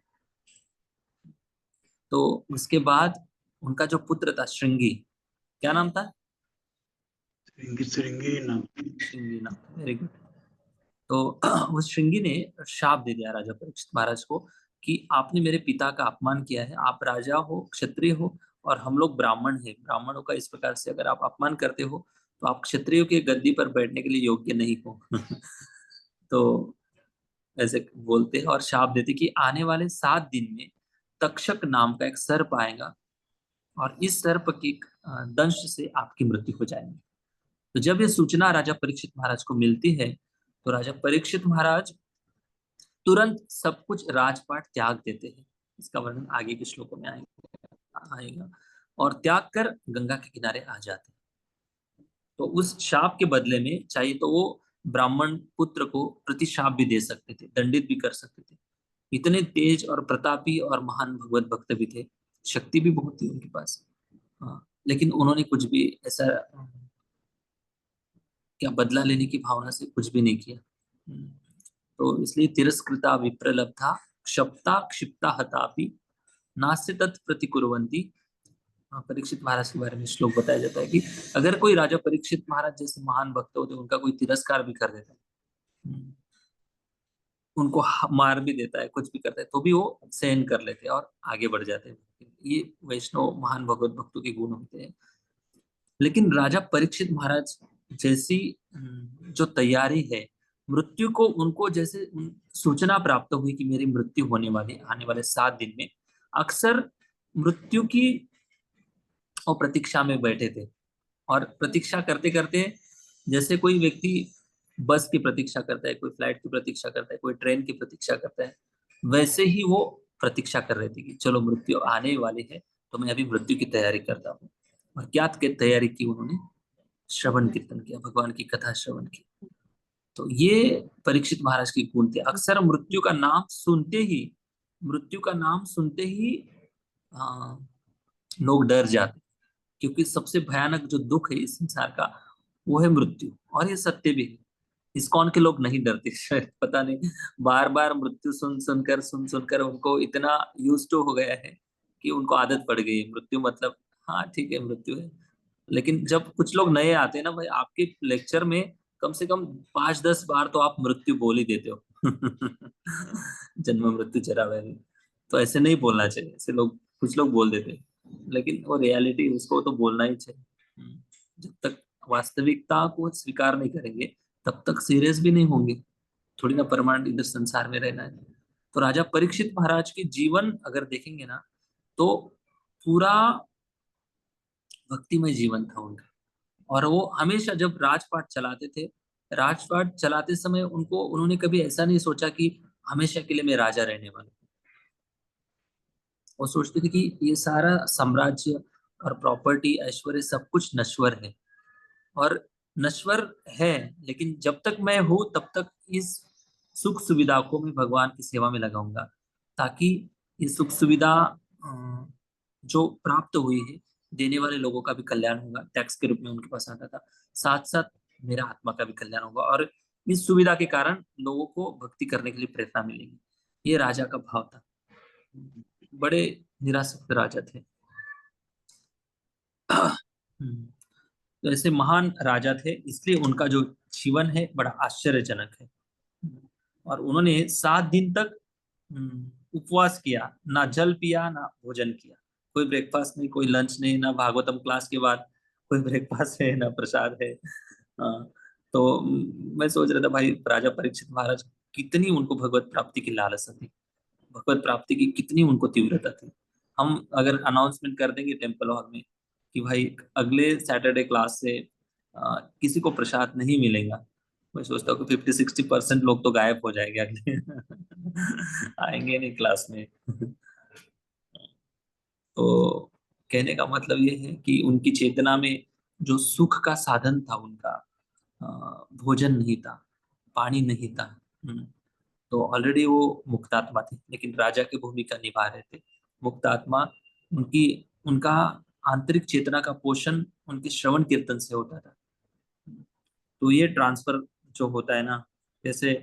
[SPEAKER 1] तो उसके बाद उनका जो पुत्र था श्रृंगी, क्या नाम था?
[SPEAKER 7] श्रृंगी नाम।
[SPEAKER 1] श्रृंगी नाम, वेरी गुड। तो उस श्रृंगी ने शाप दे दिया राजा परीक्षित महाराज को कि आपने मेरे पिता का अपमान किया है, आप राजा हो, क्षत्रिय हो, और हम लोग ब्राह्मण हैं, ब्राह्मणों का इस प्रकार से अगर आप अपमान करते हो तो आप क्षत्रियों की गद्दी पर बैठने के लिए योग्य नहीं हो। तो ऐसे बोलते हैं और शाप देते कि आने वाले 7 दिन में तक्षक नाम का एक सर्प आएगा, और इस सर्प के दंश से आपकी मृत्यु हो जाएगी। तो जब ये सूचना राजा परीक्षित महाराज को मिलती है, तो राजा परीक्षित महाराज तुरंत सब कुछ राजपाट त्याग देते हैं। इसका वर्णन आगे के श्लोकों में आएगा, और त्याग कर गंगा के किनारे आ जाते हैं। तो उस शाप के बदले में चाहे तो वो ब्राह्मण पुत्र को प्रतिशाप भी दे सकते थे, दंडित भी कर सकते थे। इतने तेज और प्रतापी और महान भगवत भक्त भी थे, शक्ति भी बहुत थी उनके पास। हाँ, लेकिन उन्होंने कुछ भी ऐसा क्या बदला लेने की भावना से कुछ भी नहीं किया। तो इसलिए तिरस्कृता विप्रलब्धा क्षप्ता क्षिप्ता हतापि नास्य तत् प्रतिकुर्वन्ति। परीक्षित महाराज के बारे में श्लोक बताया जाता है कि अगर कोई राजा परीक्षित महाराज जैसे महान भक्त होते, उनका कोई तिरस्कार भी कर देता है, उनको मार भी देता है, कुछ भी करता है, तो भी वो सहन कर लेते हैं और आगे बढ़ जाते हैं। ये वैष्णव महान भगवत भक्तों के गुण होते हैं। लेकिन राजा परीक्षित महाराज जैसी जो तैयारी है मृत्यु को, उनको जैसे सूचना प्राप्त हुई कि मेरी मृत्यु होने वाली आने वाले 7 दिन में, अक्सर मृत्यु की और प्रतीक्षा में बैठे थे। और प्रतीक्षा करते करते, जैसे कोई व्यक्ति बस की प्रतीक्षा करता है, कोई फ्लाइट की प्रतीक्षा करता है, कोई ट्रेन की प्रतीक्षा करता है, वैसे ही वो प्रतीक्षा कर रहे थे कि चलो मृत्यु आने वाली है, तो मैं अभी मृत्यु की तैयारी करता हूँ। और क्या तैयारी की उन्होंने? श्रवण कीर्तन किया, भगवान की कथा श्रवण की। तो ये परीक्षित महाराज की गुण थे। अक्सर मृत्यु का नाम सुनते ही लोग डर जाते, क्योंकि सबसे भयानक जो दुख है इस संसार का वो है मृत्यु, और ये सत्य भी है। इस्कॉन के लोग नहीं डरते, शायद पता नहीं, बार बार मृत्यु सुन सुनकर उनको इतना यूज्ड टू हो गया है कि उनको आदत पड़ गई है। मृत्यु मतलब हाँ ठीक है, मृत्यु है। लेकिन जब कुछ लोग नए आते हैं ना भाई, आपके लेक्चर में कम से कम 5-10 बार तो आप मृत्यु बोल ही देते हो। जन्म मृत्यु जरा व्याधि, तो ऐसे नहीं बोलना चाहिए। ऐसे लोग, कुछ लोग बोल देते हैं, लेकिन वो रियलिटी, उसको तो बोलना ही चाहिए। जब तक वास्तविकता को स्वीकार नहीं करेंगे तब तक सीरियस भी नहीं होंगे। थोड़ी ना परमानेंट इधर संसार में रहना है। तो राजा परीक्षित महाराज के जीवन अगर देखेंगे ना तो पूरा भक्तिमय जीवन था उनका। और वो हमेशा जब राजपाट चलाते थे, राजपाट चलाते समय उन्होंने कभी ऐसा नहीं सोचा कि हमेशा के लिए मैं राजा रहने वाला हूं। वो सोचते थे कि ये सारा साम्राज्य और प्रॉपर्टी ऐश्वर्य सब कुछ नश्वर है और नश्वर है, लेकिन जब तक मैं हूं तब तक इस सुख सुविधा को मैं भगवान की सेवा में लगाऊंगा, ताकि ये सुख सुविधा जो प्राप्त हुई है देने वाले लोगों का भी कल्याण होगा, टैक्स के रूप में उनके पास आता था, साथ साथ मेरा आत्मा का भी कल्याण होगा और इस सुविधा के कारण लोगों को भक्ति करने के लिए प्रेरणा मिलेगी। ये राजा का भाव था। बड़े निरासक्त राजा थे। तो ऐसे महान राजा थे, इसलिए उनका जो जीवन है बड़ा आश्चर्यजनक है। और उन्होंने 7 दिन तक उपवास किया, ना जल पिया ना भोजन किया, कोई ब्रेकफास्ट नहीं, कोई लंच नहीं, ना भागवतम क्लास के बाद कोई ब्रेकफास्ट है ना प्रसाद है। तो मैं सोच रहा था भाई राजा परीक्षित महाराज कितनी उनको भगवत प्राप्ति की लालसा थी, भगवत प्राप्ति की कितनी उनको तीव्रता थी। हम अगर अनाउंसमेंट कर देंगे टेम्पल हॉल में कि भाई अगले सैटरडे क्लास से किसी को प्रसाद नहीं मिलेगा, मैं सोचता हूँ कि 50-60% लोग तो गायब हो जाएंगे अगले आएंगे नहीं क्लास में। तो कहने का मतलब ये है कि उनकी चेतना में जो सुख का साधन था उनका भोजन नहीं था, पानी नहीं था। तो ऑलरेडी वो मुक्तात्मा थे, लेकिन राजा की भूमिका निभा रहे थे। मुक्तात्मा उनका आंतरिक चेतना का पोषण उनके श्रवण कीर्तन से होता था। तो ये ट्रांसफर जो होता है ना, जैसे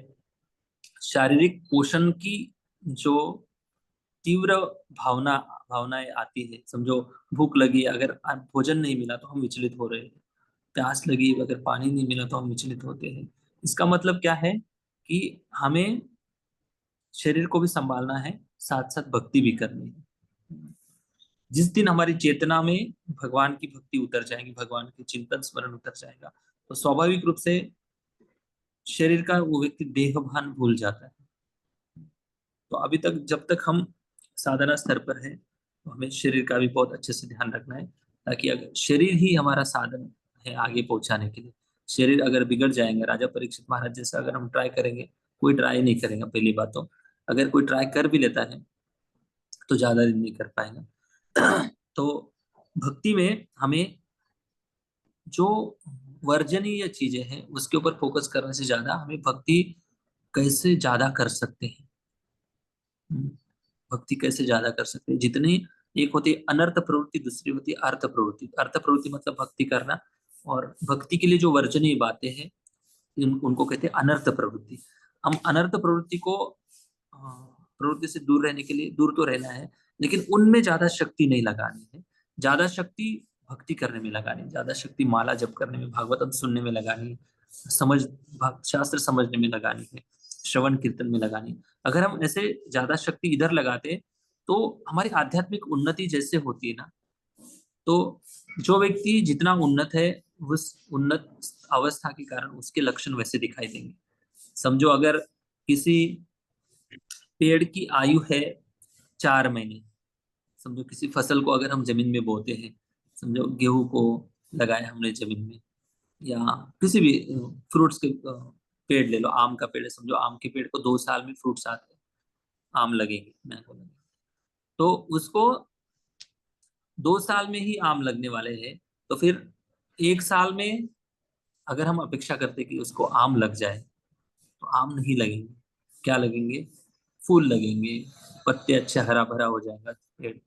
[SPEAKER 1] शारीरिक पोषण की जो तीव्र भावनाएं आती है, समझो भूख लगी अगर भोजन नहीं मिला तो हम विचलित हो रहे हैं, प्यास लगी अगर पानी नहीं मिला तो हम विचलित होते हैं। इसका मतलब क्या है कि हमें शरीर को भी संभालना है, साथ साथ भक्ति भी करनी है। जिस दिन हमारी चेतना में भगवान की भक्ति उतर जाएगी, भगवान के चिंतन स्मरण उतर जाएगा, तो स्वाभाविक रूप से शरीर का वो व्यक्ति देहभान भूल जाता है। तो अभी तक जब तक हम साधना स्तर पर है तो हमें शरीर का भी बहुत अच्छे से ध्यान रखना है, ताकि अगर शरीर ही हमारा साधन है आगे पहुंचाने के लिए, शरीर अगर बिगड़ जाएंगे, राजा परीक्षित महाराज जैसा अगर हम ट्राई करेंगे, कोई ट्राई नहीं करेगा पहली बात तो, अगर कोई ट्राई कर भी लेता है तो ज्यादा दिन नहीं कर पाएगा। तो भक्ति में हमें जो वर्जनीय चीजें हैं उसके ऊपर फोकस करने से ज्यादा हमें भक्ति कैसे ज्यादा कर सकते हैं, भक्ति कैसे ज्यादा कर सकते हैं। जितनी एक होती है अनर्थ प्रवृत्ति, दूसरी होती है अर्थ प्रवृत्ति। अर्थ प्रवृत्ति मतलब भक्ति करना, और भक्ति के लिए जो वर्जनीय बातें हैं उनको कहते हैं अनर्थ प्रवृत्ति। हम अनर्थ प्रवृत्ति को प्रवृत्ति से दूर रहने के लिए दूर तो रहना है, लेकिन उनमें ज्यादा शक्ति नहीं लगानी है। ज्यादा शक्ति भक्ति करने में लगानी, ज्यादा शक्ति माला जप करने में, भागवतम सुनने में लगानी, शास्त्र समझने में लगानी है, श्रवण कीर्तन में लगानी। अगर हम ऐसे ज्यादा शक्ति इधर लगाते तो हमारी आध्यात्मिक उन्नति जैसे होती है ना, तो जो व्यक्ति जितना उन्नत है उस उन्नत अवस्था के कारण उसके लक्षण वैसे दिखाई देंगे। समझो अगर किसी पेड़ की आयु है 4 महीने, समझो किसी फसल को अगर हम जमीन में बोते हैं, समझो गेहूं को लगाया हमने जमीन में, या किसी भी फ्रूट्स के पेड़ ले लो, आम का पेड़ है, समझो आम के पेड़ को 2 साल में फ्रूट्स आते हैं, आम लगेंगे, मैंगो लगेंगे, तो उसको 2 साल में ही आम लगने वाले हैं। तो फिर 1 साल में अगर हम अपेक्षा करते कि उसको आम लग जाए, तो आम नहीं लगेंगे, क्या लगेंगे? फूल लगेंगे, पत्ते अच्छे हरा भरा हो जाएगा पेड़।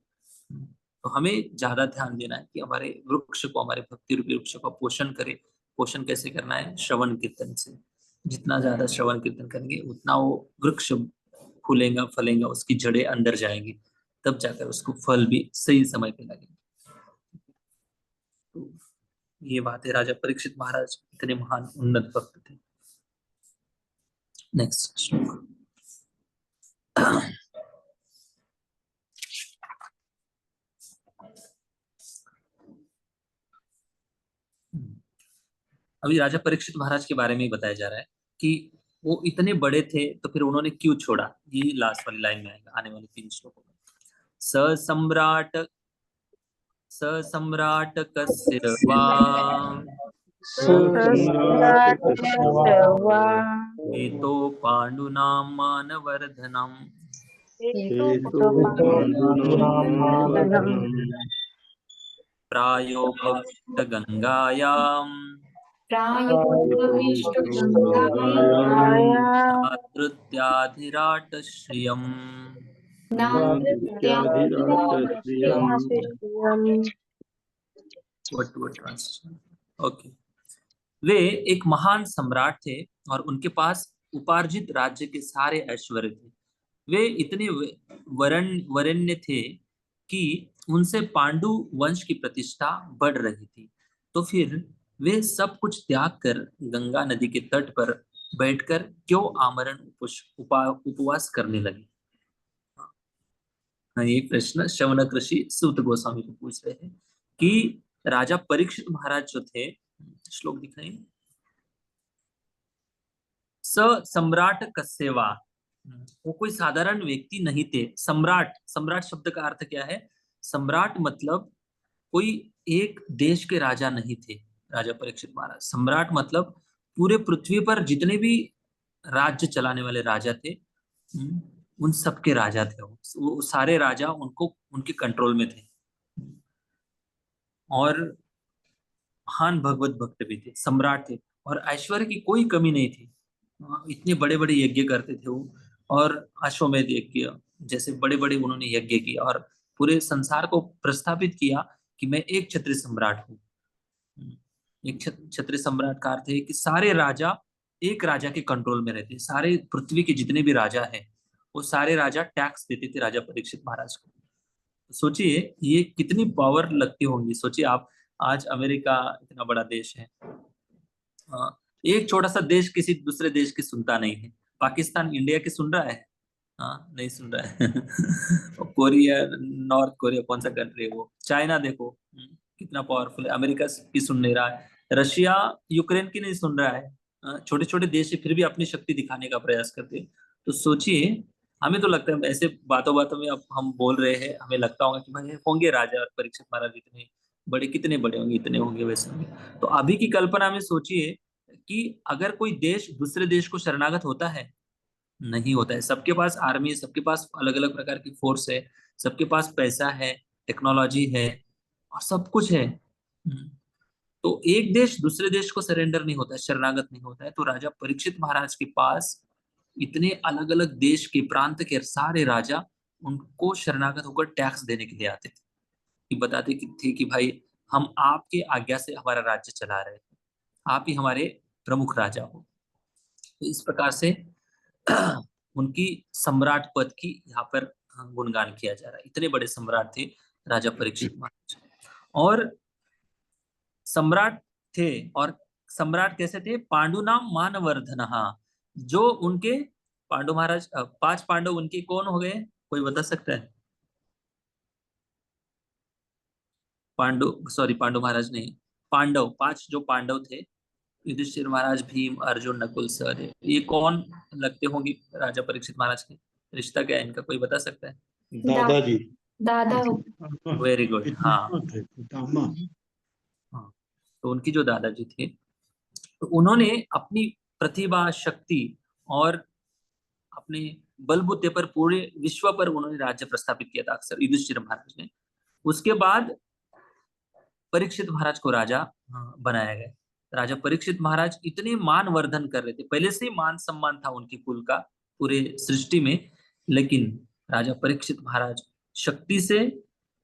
[SPEAKER 1] तो हमें ज्यादा ध्यान देना है कि हमारे वृक्ष को, हमारे भक्ति रूपी वृक्ष को पोषण करें। पोषण कैसे करना है? श्रवण कीर्तन से। जितना ज्यादा श्रवण कीर्तन करेंगे उतना वो वृक्ष फूलेगा, फलेगा, उसकी जड़ें अंदर जाएंगी, तब जाकर उसको फल भी सही समय पे लगेंगे। तो ये बात है, राजा परीक्षित महाराज इतने महान उन्नत भक्त थे। नेक्स्ट श्लोक। अभी राजा परीक्षित महाराज के बारे में ही बताया जा रहा है कि वो इतने बड़े थे तो फिर उन्होंने क्यों छोड़ा, ये लास्ट वाली लाइन में आएगा आने वाले 3 श्लोकों में। सम्राट कस्य वा
[SPEAKER 5] सम्राट
[SPEAKER 1] हेतो पाण्डुनां मानवर्धनम्
[SPEAKER 5] हेतु पाण्डुनां
[SPEAKER 1] प्रायोपविष्ट गंगायां नादृत्याधिराट श्रियम्। ओके। वे एक महान सम्राट थे और उनके पास उपार्जित राज्य के सारे ऐश्वर्य थे। वे इतने वरेण्य थे कि उनसे पांडु वंश की प्रतिष्ठा बढ़ रही थी। तो फिर वे सब कुछ त्याग कर गंगा नदी के तट पर बैठकर क्यों आमरण उपवास करने लगे। ये प्रश्न शौनक ऋषि सूत गोस्वामी को पूछ रहे थे कि राजा परीक्षित महाराज जो थे, श्लोक दिखाएं, सम्राट कस्यवा, वो कोई साधारण व्यक्ति नहीं थे। सम्राट शब्द का अर्थ क्या है? सम्राट मतलब कोई एक देश के राजा नहीं थे राजा परीक्षित महाराज। सम्राट मतलब पूरे पृथ्वी पर जितने भी राज्य चलाने वाले राजा थे, उन सबके राजा थे वो सारे राजा उनको उनके कंट्रोल में थे। और महान भगवत भक्त भी थे, सम्राट थे, और ऐश्वर्य की कोई कमी नहीं थी। इतने बड़े बड़े यज्ञ करते थे वो, और अश्वमेध यज्ञ जैसे बड़े बड़े उन्होंने यज्ञ किया और पूरे संसार को प्रस्थापित किया कि मैं एक क्षत्रिय सम्राट हूँ। एक क्षत्रिय सम्राट का अर्थ है कि सारे राजा एक राजा के कंट्रोल में रहते। सारे पृथ्वी के जितने भी राजा हैं वो सारे राजा टैक्स देते थे राजा परीक्षित महाराज को। सोचिए ये कितनी पावर लगती होंगी। सोचिए आप, आज अमेरिका इतना बड़ा देश है, एक छोटा सा देश किसी दूसरे देश की सुनता नहीं है। पाकिस्तान इंडिया की सुन रहा है? नहीं सुन रहा है। कोरिया, नॉर्थ कोरिया कौन सा कंट्री है वो, चाइना देखो कितना पावरफुल है, अमेरिका की सुन नहीं रहा है, रशिया यूक्रेन की नहीं सुन रहा है। छोटे छोटे देश है फिर भी अपनी शक्ति दिखाने का प्रयास करते हैं। तो सोचिए, हमें तो लगता है ऐसे बातों बातों में अब हम बोल रहे हैं, हमें लगता होगा कि भाई होंगे राजा और परीक्षित महाराज इतने बड़े, कितने बड़े होंगे, इतने होंगे वैसे होंगे। तो अभी की कल्पना में सोचिए कि अगर कोई देश दूसरे देश को शरणागत होता है, नहीं होता है। सबके पास आर्मी है, सबके पास अलग अलग प्रकार की फोर्स है, सबके पास पैसा है, टेक्नोलॉजी है और सब कुछ है। तो एक देश दूसरे देश को सरेंडर नहीं होता है, शरणागत नहीं होता है। तो राजा परीक्षित महाराज के पास इतने अलग अलग देश के प्रांत के सारे राजा उनको शरणागत होकर टैक्स देने के लिए आते थे, कि बताते थे कि भाई हम आपके आज्ञा से हमारा राज्य चला रहे हैं, आप ही हमारे प्रमुख राजा हो। तो इस प्रकार से उनकी सम्राट पद की यहाँ पर गुणगान किया जा रहा है। इतने बड़े सम्राट थे राजा परीक्षित महाराज, और सम्राट थे। और सम्राट कैसे थे? पांडुनाम मानवर्धनः, जो उनके पांडु महाराज 5 पांडव उनके कौन हो गए, कोई बता सकता है? पांडु महाराज नहीं, पांडव 5 जो पांडव थे, युधिष्ठिर महाराज, भीम, अर्जुन, नकुल, सहदेव, ये कौन लगते होंगे राजा परीक्षित महाराज के? रिश्ता क्या है इनका, कोई बता सकता है?
[SPEAKER 5] दादाजी।
[SPEAKER 2] दादा हो।
[SPEAKER 1] Very good. हाँ,
[SPEAKER 7] पितामह।
[SPEAKER 1] हाँ, तो उनकी जो दादाजी थे, तो उन्होंने अपनी प्रतिभा, शक्ति और अपने बलबूते पर पूरे विश्व पर उन्होंने राज्य प्रस्थापित किया था अक्सर, युधिष्ठिर महाराज ने। उसके बाद परीक्षित महाराज को राजा बनाया गया। राजा परीक्षित महाराज इतने मान वर्धन कर रहे थे, पहले से ही मान सम्मान था उनके कुल का पूरे सृष्टि में, लेकिन राजा परीक्षित महाराज शक्ति से,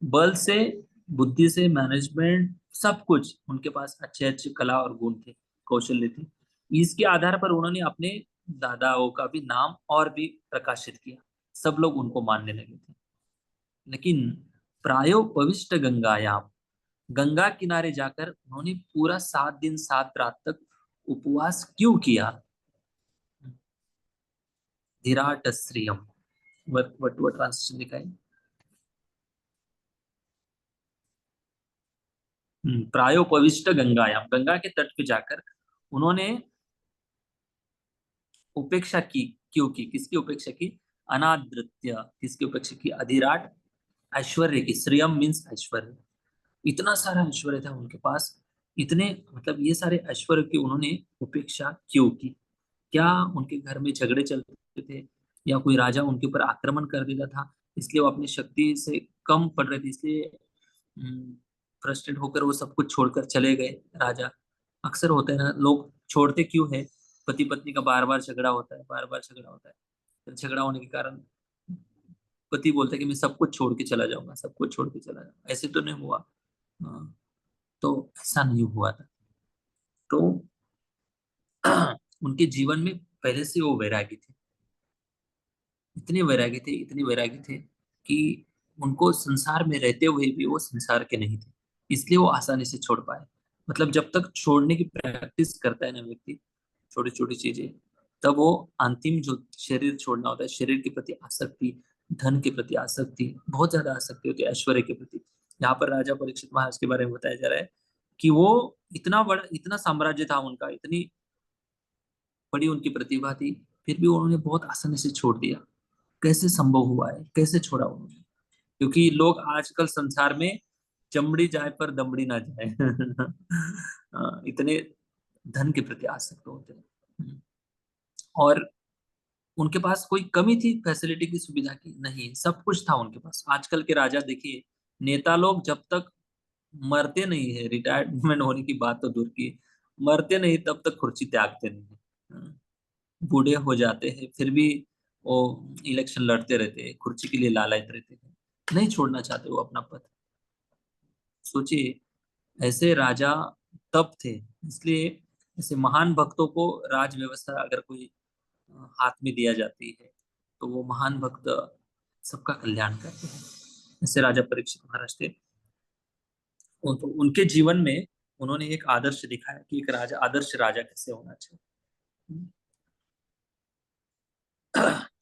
[SPEAKER 1] बल से, बुद्धि से, मैनेजमेंट, सब कुछ उनके पास अच्छे अच्छे कला और गुण थे, कौशल्य थे। इसके आधार पर उन्होंने अपने दादाओं का भी नाम और भी प्रकाशित किया, सब लोग उनको मानने लगे थे। लेकिन प्रायोपविष्ट गंगायाम, गंगा किनारे जाकर उन्होंने पूरा 7 दिन 7 रात तक उपवास क्यों किया? धीराट श्रियम, what ट्रांसलेशन लिखा है? प्रायोपविष्ट गंगायाम, गंगा के तट पे जाकर उन्होंने उपेक्षा की, क्यों की, किसकी उपेक्षा की? अनादृत्य, किसकी उपेक्षा की? अधिराट ऐश्वर्य की। श्रियम मीन्स ऐश्वर्य। इतना सारा ऐश्वर्य था उनके पास, इतने मतलब ये सारे ऐश्वर्य की उन्होंने उपेक्षा क्यों की? क्या उनके घर में झगड़े चलते थे, या कोई राजा उनके ऊपर आक्रमण कर देता था इसलिए वो अपनी शक्ति से कम पड़ रहे थे, इसलिए फ्रस्ट्रेट होकर वो सब कुछ छोड़कर चले गए राजा? अक्सर होता है ना, लोग छोड़ते क्यों है? पति पत्नी का बार बार झगड़ा होता है, बार बार झगड़ा होता है, फिर झगड़ा होने के कारण पति बोलता है कि मैं सब कुछ छोड़ के चला जाऊंगा, सब कुछ छोड़ के चला जाऊंगा। ऐसे तो नहीं हुआ। हाँ, तो ऐसा नहीं हुआ था। तो उनके जीवन में पहले से वो वैरागी थे, इतने वैरागी थे, इतने वैरागी थे कि उनको संसार में रहते हुए भी वो संसार के नहीं थे, इसलिए वो आसानी से छोड़ पाए। मतलब जब तक छोड़ने की प्रैक्टिस करता है ना व्यक्ति, छोटी छोटी चीजें, तब वो अंतिम जो शरीर छोड़ना होता है, शरीर के प्रति आसक्ति, धन के प्रति आसक्ति, बहुत ज्यादा आसक्ति होती है ऐश्वर्य के प्रति। यहाँ पर राजा परीक्षित महाराज के बारे में बताया जा रहा है कि वो इतना बड़ा, इतना साम्राज्य था उनका, इतनी बड़ी उनकी प्रतिभा थी, फिर भी उन्होंने बहुत आसानी से छोड़ दिया। कैसे संभव हुआ है, कैसे छोड़ा उन्होंने? क्योंकि लोग आजकल संसार में चमड़ी जाए पर दमड़ी ना जाए इतने धन के प्रति आसक्त होते हैं। और उनके पास कोई कमी थी फैसिलिटी की, सुविधा की? नहीं, सब कुछ था उनके पास। आजकल के राजा देखिए, नेता लोग जब तक मरते नहीं है, रिटायरमेंट होने की बात तो दूर की, मरते नहीं तब तक कुर्सी त्यागते नहीं है। बूढ़े हो जाते हैं फिर भी वो इलेक्शन लड़ते रहते हैं, कुर्सी के लिए लालायित रहते हैं, नहीं छोड़ना चाहते वो अपना पद। सोचिए, ऐसे राजा तब थे। इसलिए ऐसे महान भक्तों को राज व्यवस्था अगर कोई हाथ में दिया जाती है तो वो महान भक्त सबका कल्याण करते हैं। ऐसे राजा परीक्षित महाराज थे। तो उनके जीवन में उन्होंने एक आदर्श दिखाया कि एक राजा, आदर्श राजा कैसे होना चाहिए।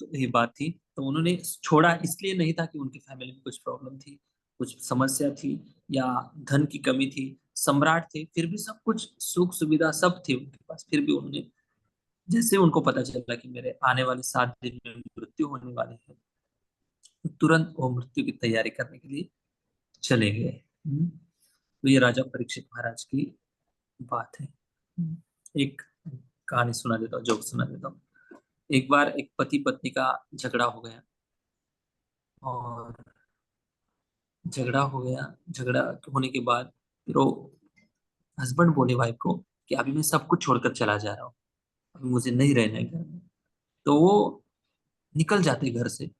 [SPEAKER 1] तो ये बात थी। तो उन्होंने छोड़ा इसलिए नहीं था कि उनकी फैमिली में कुछ प्रॉब्लम थी, कुछ समस्या थी, या धन की कमी थी। सम्राट थे, फिर भी सब कुछ सुख सुविधा सब थे उनके पास, फिर भी उन्होंने, जैसे उनको पता चला कि मेरे आने वाले 7 दिन में मृत्यु होने वाली है, तो तुरंत वो मृत्यु की तैयारी करने के लिए चले गए। तो ये राजा परीक्षित महाराज की बात है। एक कहानी सुना देता हूँ, जोक सुना देता हूँ। एक बार एक पति पत्नी का झगड़ा हो गया, और झगड़ा होने के बाद फिर वो हस्बैंड बोले वाइफ को कि अभी मैं सब कुछ छोड़कर चला जा रहा हूँ, अभी मुझे नहीं रहना है घर में। तो वो निकल जाते घर से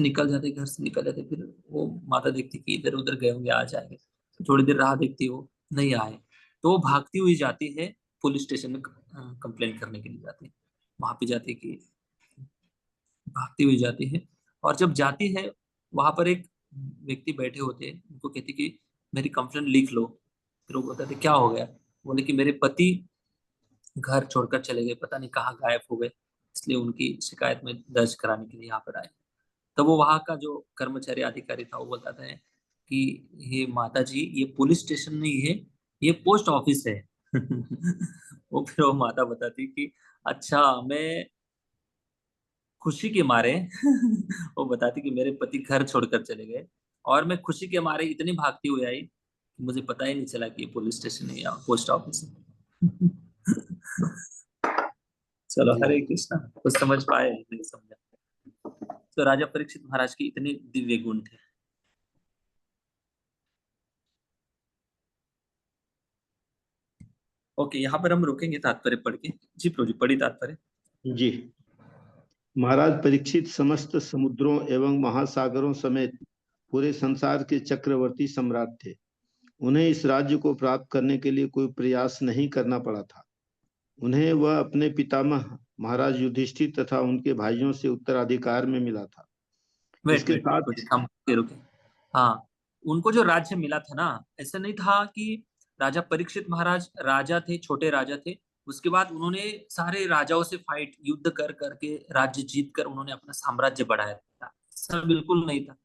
[SPEAKER 1] निकल जाते, घर से निकल जाते। फिर वो माता देखती कि इधर उधर गए होंगे, आ जाएंगे। तो थोड़ी देर राह देखती, वो नहीं आए, तो वो भागती हुई जाती है पुलिस स्टेशन में, कंप्लेन करने के लिए जाती है। वहां पे जाती है कि भागती हुई जाती है, और जब जाती है वहां पर एक व्यक्ति बैठे होते हैं, उनको कहती कि मेरी कंप्लेंट लिख लो। फिर वो बताते क्या हो गया? बोले कि मेरे पति घर छोड़कर चले गए, पता नहीं कहाँ गायब हो गए, इसलिए उनकी शिकायत में दर्ज कराने के लिए यहाँ पर आए। तब वो वहां का जो कर्मचारी अधिकारी था वो बताता है कि ये माता जी, ये पुलिस स्टेशन नहीं है, ये पोस्ट ऑफिस है वो फिर वो माता बताती कि अच्छा, मैं खुशी के मारे वो बताती कि मेरे पति घर छोड़कर चले गए, और मैं खुशी के मारे इतनी भागती हुई आई कि मुझे पता ही नहीं चला कि ये पुलिस स्टेशन है या पोस्ट ऑफिस है चलो, हरे कृष्णा। कुछ समझ पाए? नहीं समझा? तो राजा परीक्षित महाराज की इतने दिव्य गुण थे। ओके, यहाँ पर हम रुकेंगे तात्पर्य पढ़ के। जी प्रभु जी, पढ़ी तात्पर्य।
[SPEAKER 5] जी। महाराज परीक्षित समस्त समुद्रों एवं महासागरों समेत पूरे संसार के चक्रवर्ती सम्राट थे। उन्हें इस राज्य को प्राप्त करने के लिए कोई प्रयास नहीं करना पड़ा था। उन्हें वह अपने पितामह महाराज युधिष्ठिर तथा उनके भाइयों से उत्तराधिकार में मिला था।
[SPEAKER 1] वेट
[SPEAKER 5] इसके
[SPEAKER 1] वेट
[SPEAKER 5] साथ
[SPEAKER 1] हम रुके। हाँ, उनको जो राज्य मिला था ना, ऐसा नहीं था कि राजा परीक्षित महाराज राजा थे, छोटे राजा थे, उसके बाद उन्होंने सारे राजाओं से फाइट, युद्ध कर करके राज्य जीत कर उन्होंने अपना साम्राज्य बढ़ाया था। ऐसा बिल्कुल नहीं था।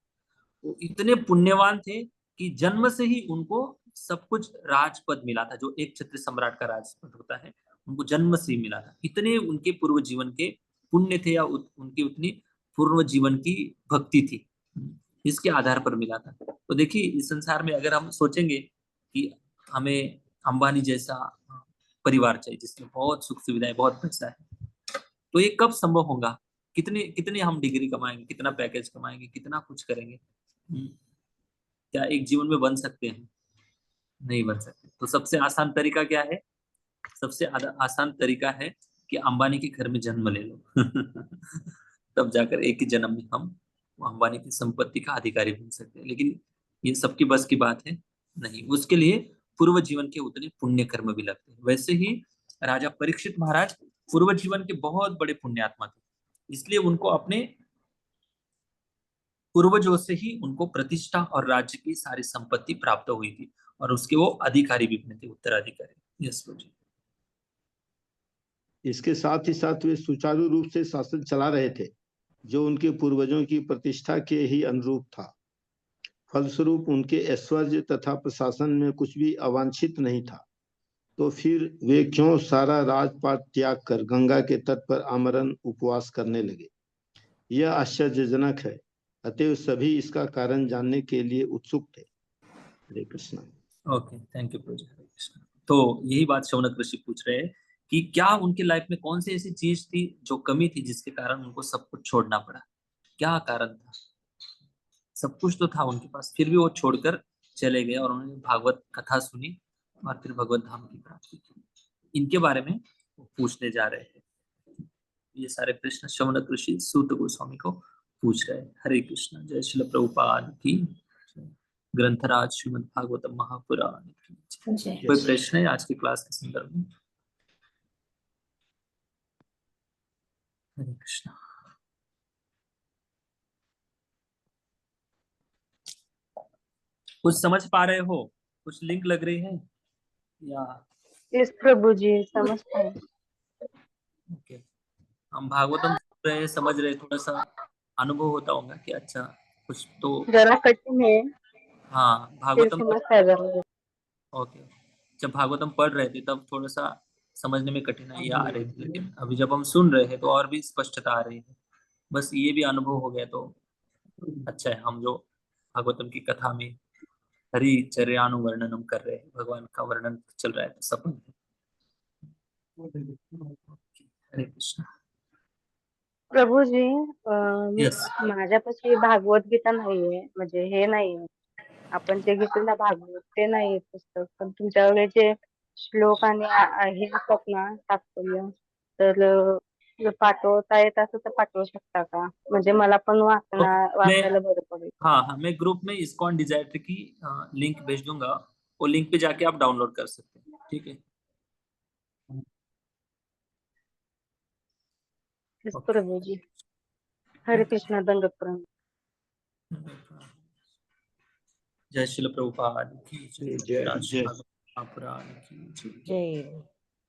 [SPEAKER 1] वो इतने पुण्यवान थे कि जन्म से ही उनको सब कुछ राजपद मिला था, जो एक क्षत्रिय सम्राट का राजपद होता है उनको जन्म से ही मिला था। इतने उनके पूर्व जीवन के पुण्य थे या उनकी उतनी पूर्व जीवन की भक्ति थी, इसके आधार पर मिला था। तो देखिए इस संसार में अगर हम सोचेंगे कि हमें अंबानी जैसा परिवार चाहिए जिसमें बहुत सुख सुविधाएं, बहुत पैसा है, तो ये कब संभव होगा? कितने कितने हम डिग्री कमाएंगे, कितना पैकेज कमाएंगे, कितना कुछ करेंगे? क्या एक जीवन में बन सकते हैं? नहीं बन सकते। तो सबसे आसान तरीका क्या है? सबसे आसान तरीका है कि अंबानी के घर में जन्म ले लो तब जाकर एक ही जन्म में हम अंबानी की संपत्ति का अधिकारी बन सकते हैं। लेकिन ये सबकी बस की बात है नहीं, उसके लिए पूर्व जीवन के उतने पुण्य कर्म भी लगते हैं। वैसे ही राजा परीक्षित महाराज पूर्व जीवन के बहुत बड़े पुण्यात्मा थे, इसलिए उनको अपने पूर्वजों से ही उनको प्रतिष्ठा और राज्य की सारी संपत्ति प्राप्त हुई थी, और उसके वो अधिकारी भी बने थे, उत्तराधिकारी। यस जी।
[SPEAKER 5] इसके साथ ही साथ वे सुचारू रूप से शासन चला रहे थे, जो उनके पूर्वजों की प्रतिष्ठा के ही अनुरूप था। फलस्वरूप उनके ऐश्वर्य तथा प्रशासन में कुछ भी अवांछित नहीं था। तो फिर वे क्यों सारा राजपाट त्याग कर गंगा के तट पर आमरण उपवास करने लगे? यह आश्चर्यजनक है। अतएव सभी इसका कारण जानने के लिए उत्सुक थे। हरे कृष्ण।
[SPEAKER 1] ओके, थैंक यू प्रभु। हरे कृष्ण। तो यही बात शौनक ऋषि पूछ रहे हैं कि क्या उनके लाइफ में कौन सी ऐसी चीज थी जो कमी थी जिसके कारण उनको सब कुछ छोड़ना पड़ा? क्या कारण था? सब कुछ तो था उनके पास, फिर भी वो छोड़कर चले गए और उन्होंने भागवत कथा सुनी और फिर भगवत धाम की प्राप्ति की। इनके बारे में वो पूछने जा रहे हैं। ये सारे प्रश्न शौनक ऋषि सूत गोस्वामी को पूछ रहे हैं। हरे कृष्ण। जय श्रील प्रभुपाद की। ग्रंथराज श्रीमद् भागवतम महापुराण की। कोई प्रश्न है आज की क्लास के संदर्भ में? हरे कृष्ण। कुछ समझ पा रहे हो? कुछ लिंक लग रही है या?
[SPEAKER 4] इस प्रभु जी समझते हैं।
[SPEAKER 1] ओके, हम भागवतम सुन रहे हैं, समझ रहे, थोड़ा सा अनुभव होता होगा कि अच्छा कुछ तो।
[SPEAKER 4] जरा कठिन है,
[SPEAKER 1] हाँ,
[SPEAKER 4] फिर
[SPEAKER 1] भागवतम
[SPEAKER 4] समझता है जरा।
[SPEAKER 1] ओके, जब भागवतम पढ़ रहे थे तब थोड़ा सा समझने में कठिनाई आ रही थी, लेकिन अभी जब हम सुन रहे हैं तो और भी स्पष्टता आ रही है। बस ये भी अनुभव हो गया तो अच्छा है। हम जो भागवतम की कथा में हरि चर्यानुवर्णनम कर रहे हैं, भगवान का वर्णन चल रहा है, तो सफल है। हरे कृष्ण।
[SPEAKER 4] प्रभूजी
[SPEAKER 1] यस।
[SPEAKER 4] माझ्यापाशी भागवत गीता नाहीये, म्हणजे हे नाहीये, आपण जे घेतो ना भागवत ते नाहीये पुस्तक, पण तुमच्याकडे जे श्लोक आणि हे असतात ना तात्पर्य, तर जर पाठवता येत असं तर पाठवू शकता का? म्हणजे मला पण वाचायला बरं पडेल।
[SPEAKER 1] हाँ हाँ, मैं ग्रुप में इस्कॉन डिजायर की लिंक भेज दूंगा, वो लिंक पे जाके आप डाउनलोड कर सकते हैं। ठीक है।
[SPEAKER 4] प्रभु जी। हरे कृष्ण। दंडवत प्रणाम।
[SPEAKER 1] जय श्रील प्रभुपाद की जय।
[SPEAKER 7] जय जय
[SPEAKER 1] महापुराण की जय।
[SPEAKER 8] जय